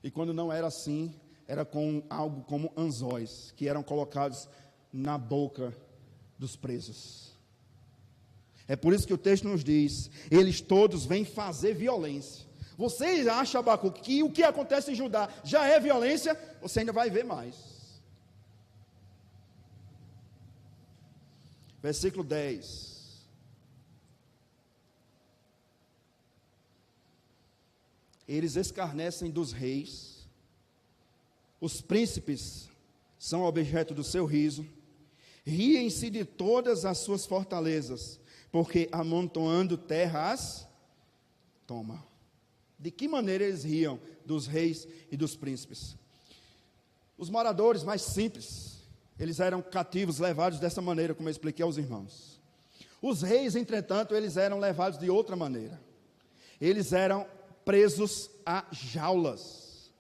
E quando não era assim, era com algo como anzóis, que eram colocados na boca dos presos. É por isso que o texto nos diz, eles todos vêm fazer violência. Você acha, Abacuque, que o que acontece em Judá já é violência? Você ainda vai ver mais. Versículo 10. Eles escarnecem dos reis, os príncipes são objeto do seu riso, riem-se de todas as suas fortalezas, porque amontoando terra as toma. De que maneira eles riam dos reis e dos príncipes? Os moradores mais simples, eles eram cativos, levados dessa maneira, como eu expliquei aos irmãos. Os reis, entretanto, eles eram levados de outra maneira. Eles eram presos a jaulas.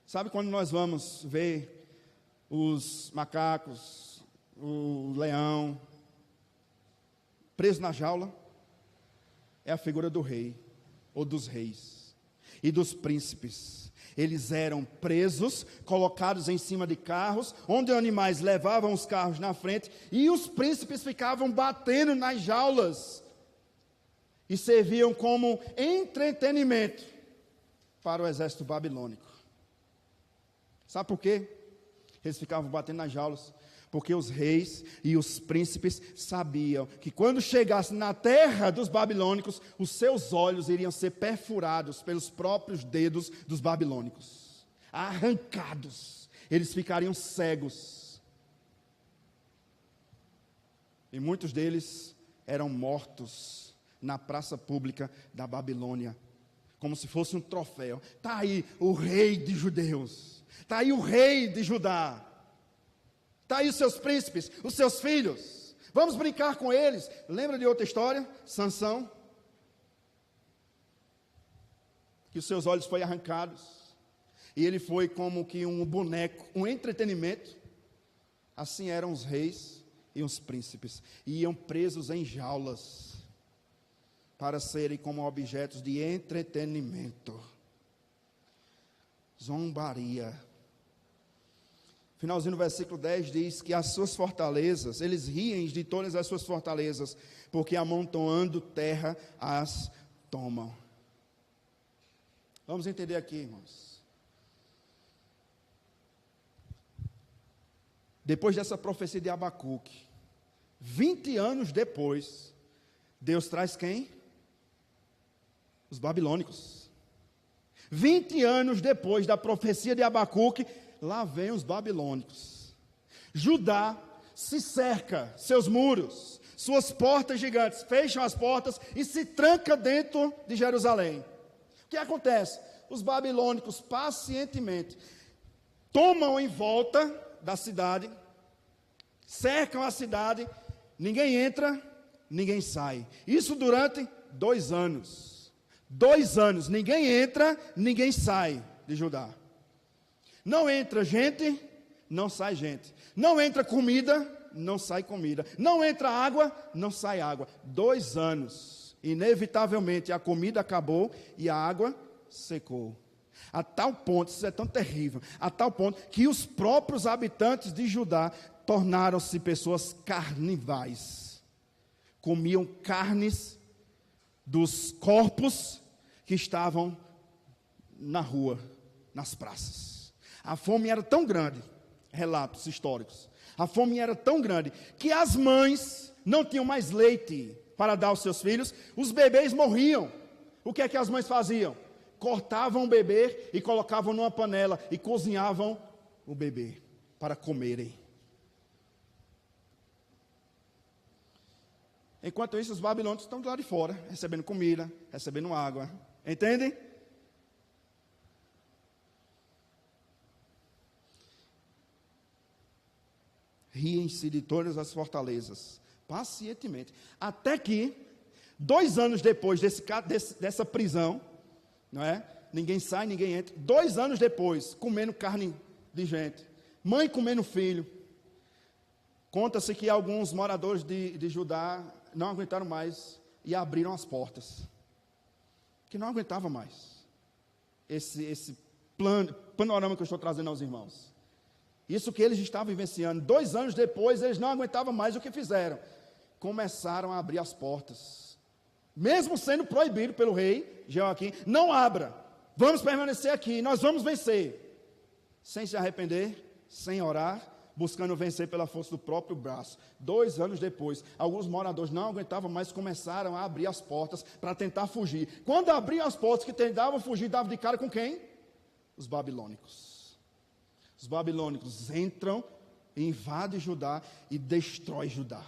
Sabe quando nós vamos ver os macacos, o leão, preso na jaula? É a figura do rei, ou dos reis, e dos príncipes. Eles eram presos, colocados em cima de carros, onde animais levavam os carros na frente, e os príncipes ficavam batendo nas jaulas, e serviam como entretenimento para o exército babilônico. Sabe por quê? Eles ficavam batendo nas jaulas, porque os reis e os príncipes sabiam que quando chegassem na terra dos babilônicos, os seus olhos iriam ser perfurados pelos próprios dedos dos babilônicos, arrancados, eles ficariam cegos, e muitos deles eram mortos na praça pública da Babilônia, como se fosse um troféu. Está aí o rei de judeus, está aí o rei de Judá, está aí os seus príncipes, os seus filhos, vamos brincar com eles. Lembra de outra história? Sansão, que os seus olhos foram arrancados, e ele foi como que um boneco, um entretenimento. Assim eram os reis e os príncipes, iam presos em jaulas, para serem como objetos de entretenimento, zombaria. Finalzinho do versículo 10 diz que as suas fortalezas, eles riem de todas as suas fortalezas, porque amontoando terra as tomam. Vamos entender aqui, irmãos. Depois dessa profecia de Abacuque, 20 anos depois, Deus traz quem? Os babilônicos. 20 anos depois da profecia de Abacuque, lá vem os babilônicos. Judá se cerca, seus muros, suas portas gigantes, fecham as portas e se tranca dentro de Jerusalém. O que acontece? Os babilônicos pacientemente tomam em volta da cidade, cercam a cidade, ninguém entra, ninguém sai. Isso durante 2 anos. 2 anos, ninguém entra, ninguém sai de Judá. Não entra gente, não sai gente. Não entra comida, não sai comida. Não entra água, não sai água. 2 anos. Inevitavelmente a comida acabou e a água secou. A tal ponto, isso é tão terrível, a tal ponto que os próprios habitantes de Judá tornaram-se pessoas carnivais. Comiam carnes dos corpos que estavam na rua, nas praças. A fome era tão grande, relatos históricos, a fome era tão grande que as mães não tinham mais leite para dar aos seus filhos, os bebês morriam. O que é que as mães faziam? Cortavam o bebê e colocavam numa panela e cozinhavam o bebê para comerem. Enquanto isso, os babilônicos estão do lado de fora, recebendo comida, recebendo água. Entendem? Riem-se de todas as fortalezas, pacientemente. Até que, 2 anos depois dessa prisão, não é? Ninguém sai, ninguém entra. 2 anos depois, comendo carne de gente, mãe comendo filho. Conta-se que alguns moradores de Judá não aguentaram mais e abriram as portas. Que não aguentava mais esse panorama que eu estou trazendo aos irmãos. Isso que eles estavam vivenciando. 2 anos depois, eles não aguentavam mais. O que fizeram? Começaram a abrir as portas. Mesmo sendo proibido pelo rei Jeoaquim, não abra. Vamos permanecer aqui, nós vamos vencer. Sem se arrepender, sem orar, buscando vencer pela força do próprio braço. 2 anos depois, alguns moradores não aguentavam mais, começaram a abrir as portas para tentar fugir. Quando abriam as portas que tentavam fugir, davam de cara com quem? Os babilônicos. Os babilônicos entram, invadem Judá e destroem Judá.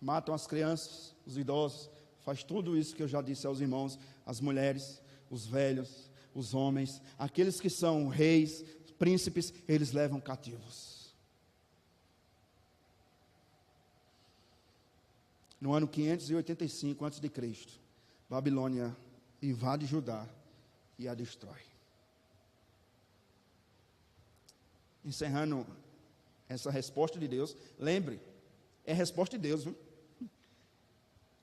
Matam as crianças, os idosos, faz tudo isso que eu já disse aos irmãos, as mulheres, os velhos, os homens, aqueles que são reis, príncipes, eles levam cativos. No ano 585 a.C., Babilônia invade Judá e a destrói. Encerrando essa resposta de Deus, lembre, é resposta de Deus, viu?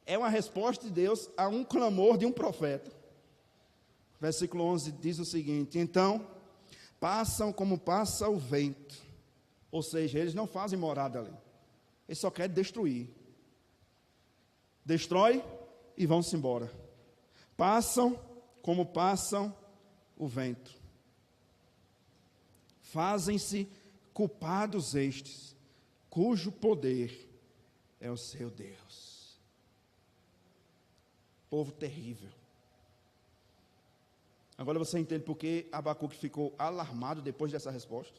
É uma resposta de Deus a um clamor de um profeta. Versículo 11 diz o seguinte: então, passam como passa o vento. Ou seja, eles não fazem morada ali. Eles só querem destruir. Destrói e vão-se embora. Passam como passam o vento. Fazem-se culpados estes, cujo poder é o seu Deus. Povo terrível. Agora você entende por que Abacuque ficou alarmado depois dessa resposta?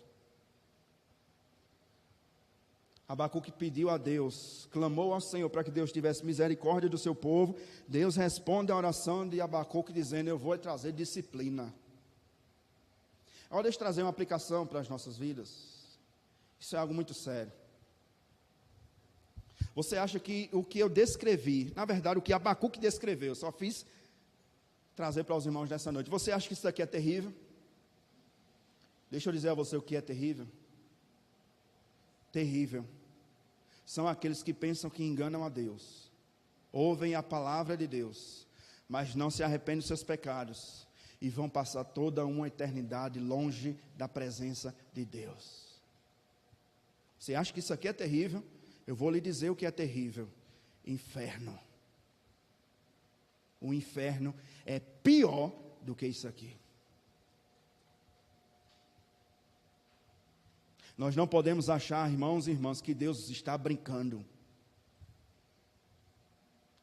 Abacuque pediu a Deus, clamou ao Senhor para que Deus tivesse misericórdia do seu povo. Deus responde à oração de Abacuque dizendo: eu vou trazer disciplina. Agora deixa eu trazer uma aplicação para as nossas vidas. Isso é algo muito sério. Você acha que o que eu descrevi, na verdade o que Abacuque descreveu, eu só fiz trazer para os irmãos nessa noite. Você acha que isso aqui é terrível? Deixa eu dizer a você o que é terrível. Terrível são aqueles que pensam que enganam a Deus, ouvem a palavra de Deus, mas não se arrependem dos seus pecados, e vão passar toda uma eternidade longe da presença de Deus. Você acha que isso aqui é terrível? Eu vou lhe dizer o que é terrível: inferno. O inferno é pior do que isso aqui. Nós não podemos achar, irmãos e irmãs, que Deus está brincando.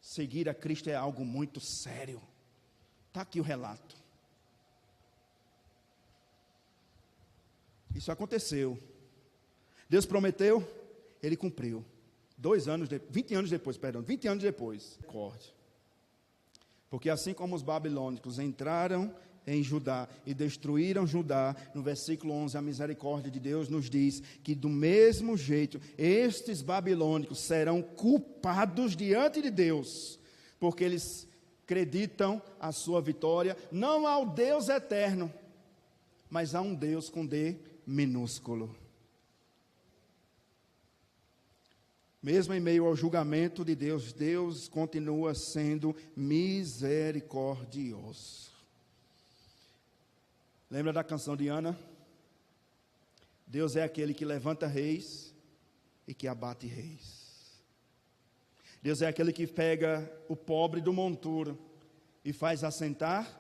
Seguir a Cristo é algo muito sério. Está aqui o relato. Isso aconteceu. Deus prometeu, Ele cumpriu. 20 anos depois. Porque assim como os babilônicos entraram em Judá e destruíram Judá, no versículo 11, a misericórdia de Deus nos diz que do mesmo jeito, estes babilônicos serão culpados diante de Deus, porque eles acreditam a sua vitória, não ao Deus eterno, mas a um Deus com D minúsculo. Mesmo em meio ao julgamento de Deus, Deus continua sendo misericordioso. Lembra da canção de Ana? Deus é aquele que levanta reis e que abate reis. Deus é aquele que pega o pobre do monturo e faz assentar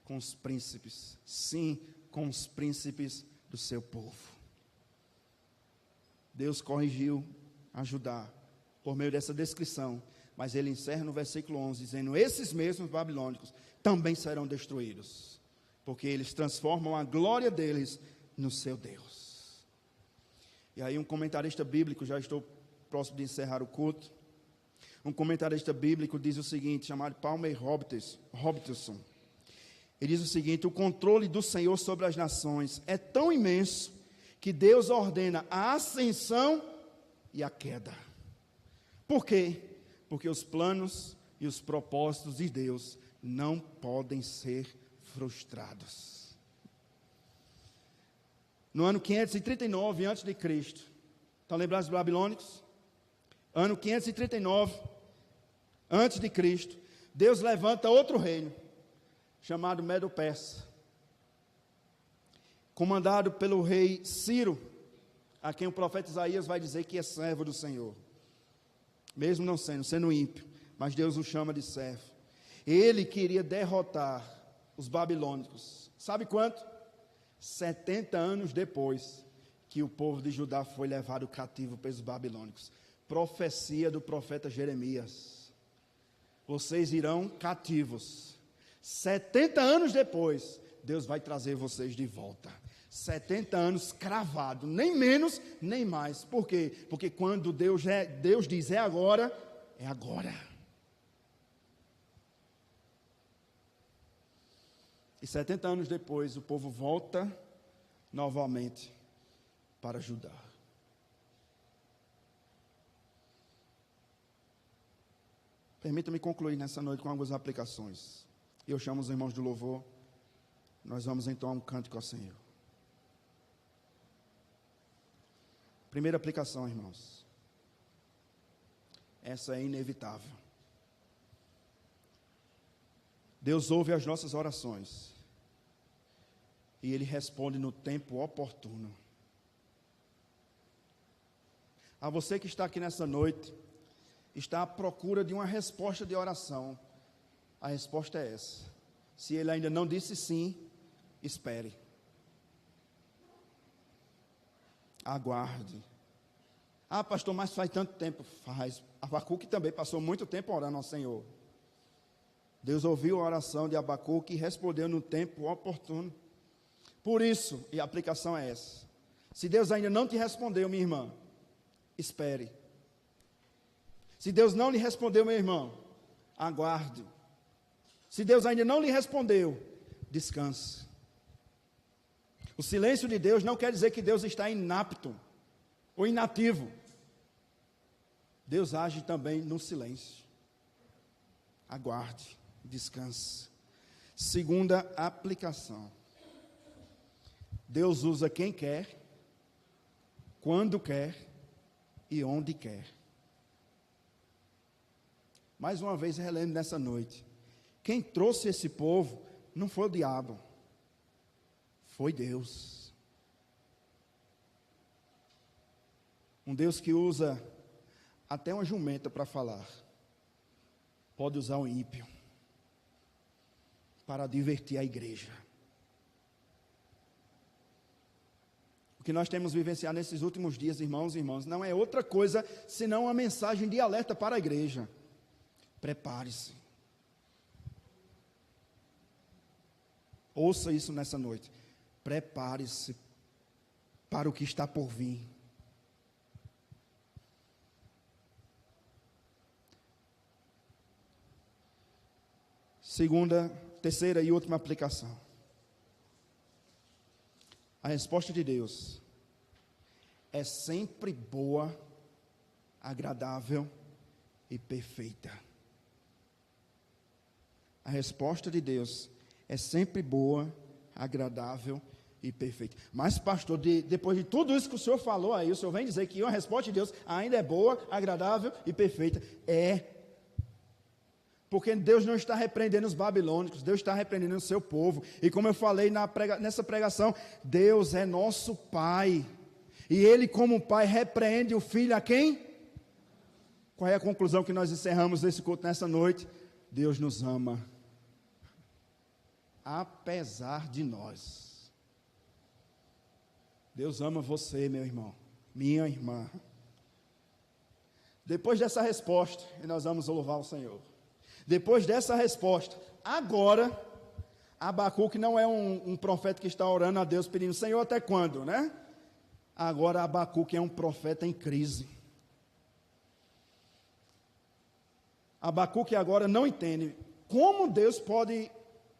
com os príncipes. Sim, com os príncipes do seu povo. Deus corrigiu a Judá por meio dessa descrição, mas ele encerra no versículo 11 dizendo: esses mesmos babilônicos também serão destruídos, porque eles transformam a glória deles no seu Deus. E aí um comentarista bíblico, já estou próximo de encerrar o culto, um comentarista bíblico diz o seguinte, chamado Palmer Robertson. Ele diz o seguinte: o controle do Senhor sobre as nações é tão imenso que Deus ordena a ascensão e a queda. Por quê? Porque os planos e os propósitos de Deus não podem ser frustrados. No ano 539 a.C., estão lembrados dos babilônicos? Ano 539 a.C., Deus levanta outro reino, chamado Medo-Persa, comandado pelo rei Ciro, a quem o profeta Isaías vai dizer que é servo do Senhor, mesmo não sendo ímpio, mas Deus o chama de servo. Ele queria derrotar os babilônicos, sabe quanto? 70 anos depois que o povo de Judá foi levado cativo pelos babilônicos. Profecia do profeta Jeremias: vocês irão cativos. 70 anos depois, Deus vai trazer vocês de volta. 70 anos cravado, nem menos, nem mais. Por quê? Porque quando Deus diz é agora, é agora. E 70 anos depois, o povo volta novamente para Judá. Permita-me concluir nessa noite com algumas aplicações. Eu chamo os irmãos do louvor. Nós vamos então a um cântico ao Senhor. Primeira aplicação, irmãos. Essa é inevitável. Deus ouve as nossas orações e Ele responde no tempo oportuno. A você que está aqui nessa noite, está à procura de uma resposta de oração, a resposta é essa. Se Ele ainda não disse sim, espere. Aguarde. Ah, pastor, mas faz tanto tempo. Faz. Abacuque também passou muito tempo orando ao Senhor. Deus ouviu a oração de Abacuque e respondeu no tempo oportuno. Por isso, e a aplicação é essa: se Deus ainda não te respondeu, minha irmã, espere. Se Deus não lhe respondeu, meu irmão, aguarde. Se Deus ainda não lhe respondeu, descanse. O silêncio de Deus não quer dizer que Deus está inapto ou inativo. Deus age também no silêncio. Aguarde, descanse. Segunda aplicação: Deus usa quem quer, quando quer e onde quer. Mais uma vez, relembro nessa noite: quem trouxe esse povo não foi o diabo, foi Deus. Um Deus que usa até uma jumenta para falar, pode usar um ímpio para divertir a igreja. O que nós temos vivenciado nesses últimos dias, irmãos e irmãs, não é outra coisa senão uma mensagem de alerta para a igreja. Prepare-se. Ouça isso nessa noite. Prepare-se para o que está por vir. Terceira e última aplicação. A resposta de Deus é sempre boa, agradável e perfeita. A resposta de Deus é sempre boa, agradável e perfeita. Mas, pastor, depois de tudo isso que o senhor falou aí, o senhor vem dizer que a resposta de Deus ainda é boa, agradável e perfeita. Porque Deus não está repreendendo os babilônicos, Deus está repreendendo o seu povo. E como eu falei nessa pregação, Deus é nosso Pai. E Ele, como Pai, repreende o Filho a quem? Qual é a conclusão que nós encerramos desse culto nessa noite? Deus nos ama, apesar de nós. Deus ama você, meu irmão, minha irmã. Depois dessa resposta, e nós vamos louvar o Senhor. Depois dessa resposta, agora, Abacuque não é um profeta que está orando a Deus pedindo, Senhor, até quando, né? Agora Abacuque é um profeta em crise. Abacuque agora não entende como Deus pode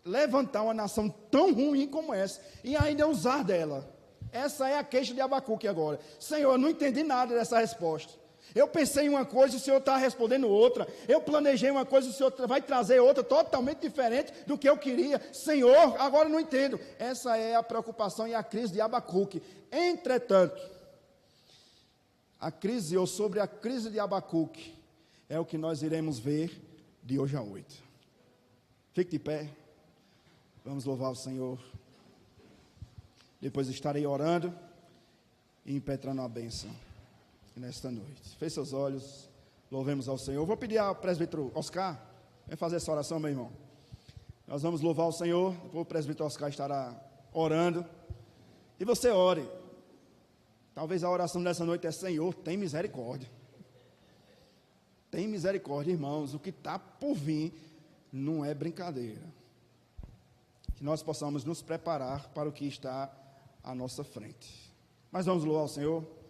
levantar uma nação tão ruim como essa e ainda usar dela. Essa é a queixa de Abacuque agora. Senhor, eu não entendi nada dessa resposta. Eu pensei em uma coisa, o Senhor está respondendo outra. Eu planejei uma coisa, o Senhor vai trazer outra totalmente diferente do que eu queria. Senhor, agora não entendo. Essa é a preocupação e a crise de Abacuque. Entretanto, sobre a crise de Abacuque, é o que nós iremos ver de hoje a 8. Fique de pé. Vamos louvar o Senhor. Depois estarei orando e impetrando a bênção nesta noite. Feche seus olhos, louvemos ao Senhor. Vou pedir ao presbítero Oscar, vem fazer essa oração, meu irmão. Nós vamos louvar o Senhor, o presbítero Oscar estará orando, e você ore. Talvez a oração dessa noite é, Senhor, tem misericórdia. Tem misericórdia, irmãos, o que está por vir não é brincadeira. Que nós possamos nos preparar para o que está à nossa frente. Mas vamos louvar o Senhor.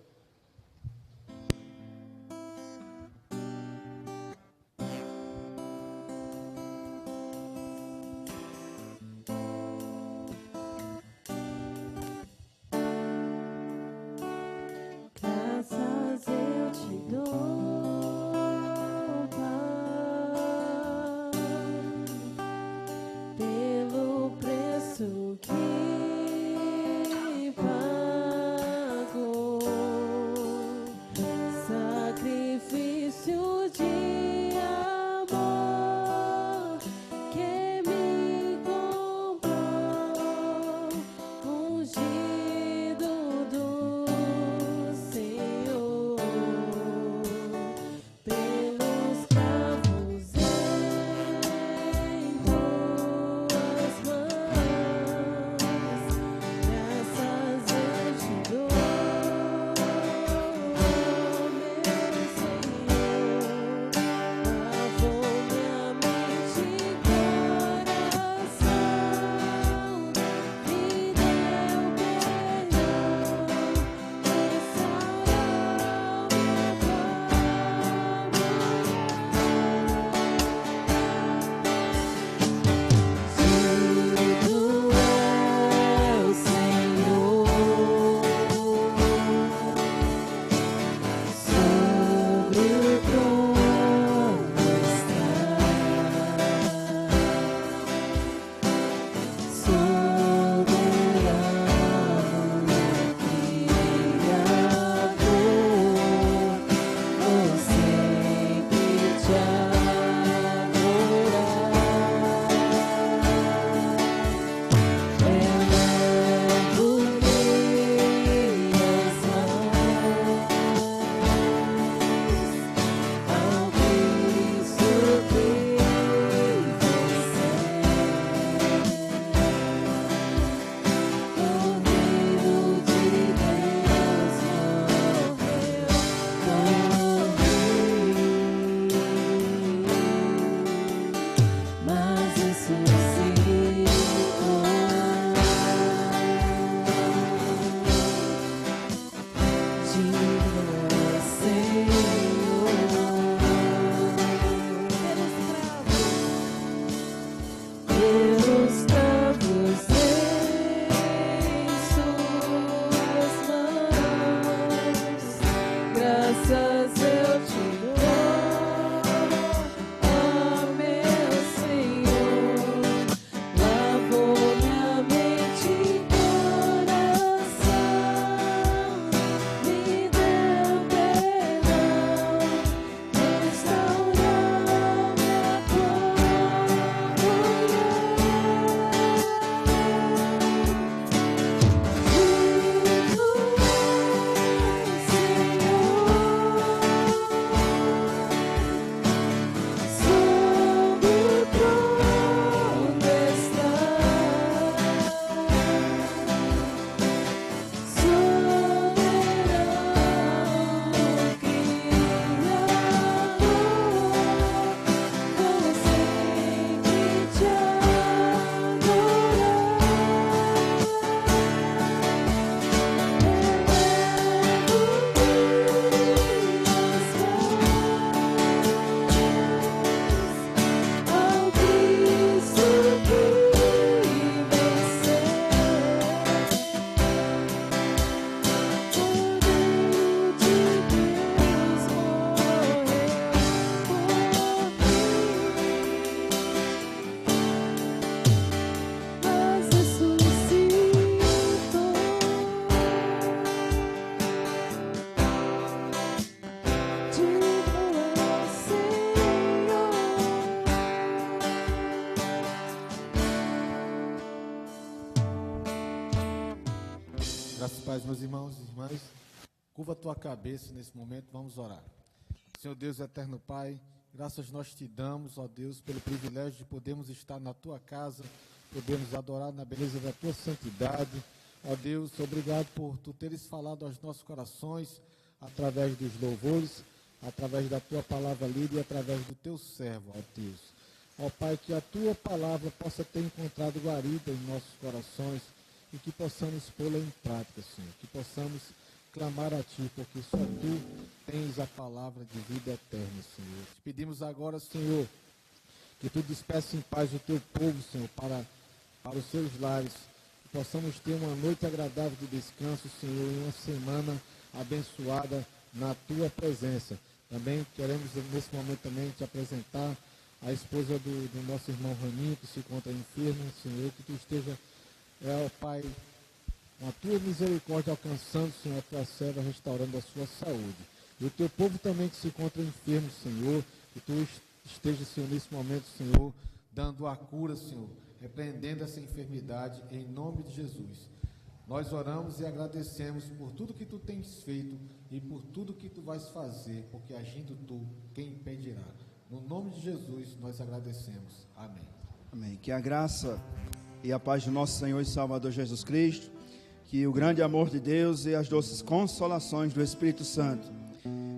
Graças e paz, meus irmãos e irmãs. Curva a tua cabeça nesse momento, vamos orar. Senhor Deus, eterno Pai, graças nós te damos, ó Deus, pelo privilégio de podermos estar na tua casa, podermos adorar na beleza da tua santidade. Ó Deus, obrigado por tu teres falado aos nossos corações, através dos louvores, através da tua palavra lida e através do teu servo, ó Deus. Ó Pai, que a tua palavra possa ter encontrado guarida em nossos corações e que possamos pô-la em prática, Senhor, que possamos clamar a Ti, porque só Tu tens a palavra de vida eterna, Senhor. Te pedimos agora, Senhor, que Tu despeça em paz o Teu povo, Senhor, para os seus lares, que possamos ter uma noite agradável de descanso, Senhor, e uma semana abençoada na Tua presença. Também queremos, nesse momento, também te apresentar a esposa do nosso irmão Raninho, que se encontra enfermo, Senhor, que Tu esteja, ó Pai, com a tua misericórdia alcançando, Senhor, a tua serva, restaurando a sua saúde. E o teu povo também que se encontra enfermo, Senhor, que tu esteja, Senhor, nesse momento, Senhor, dando a cura, Senhor, repreendendo essa enfermidade, em nome de Jesus. Nós oramos e agradecemos por tudo que tu tens feito e por tudo que tu vais fazer, porque agindo tu, quem impedirá? No nome de Jesus, nós agradecemos. Amém. Amém. Que a graça e a paz do nosso Senhor e Salvador Jesus Cristo, que o grande amor de Deus e as doces consolações do Espírito Santo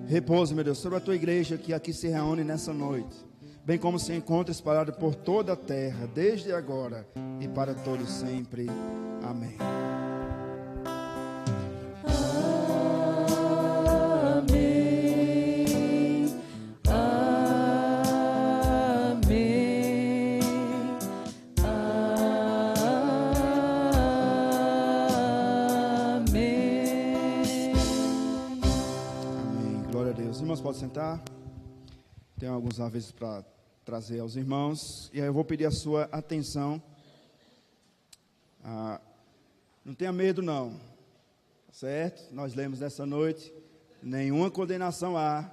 repouse, meu Deus, sobre a tua igreja que aqui se reúne nessa noite, bem como se encontra espalhado por toda a terra, desde agora e para todos sempre. Amém. Pode sentar. Tem alguns avisos para trazer aos irmãos. E aí eu vou pedir a sua atenção. Não tenha medo, não. Certo? Nós lemos nessa noite: nenhuma condenação há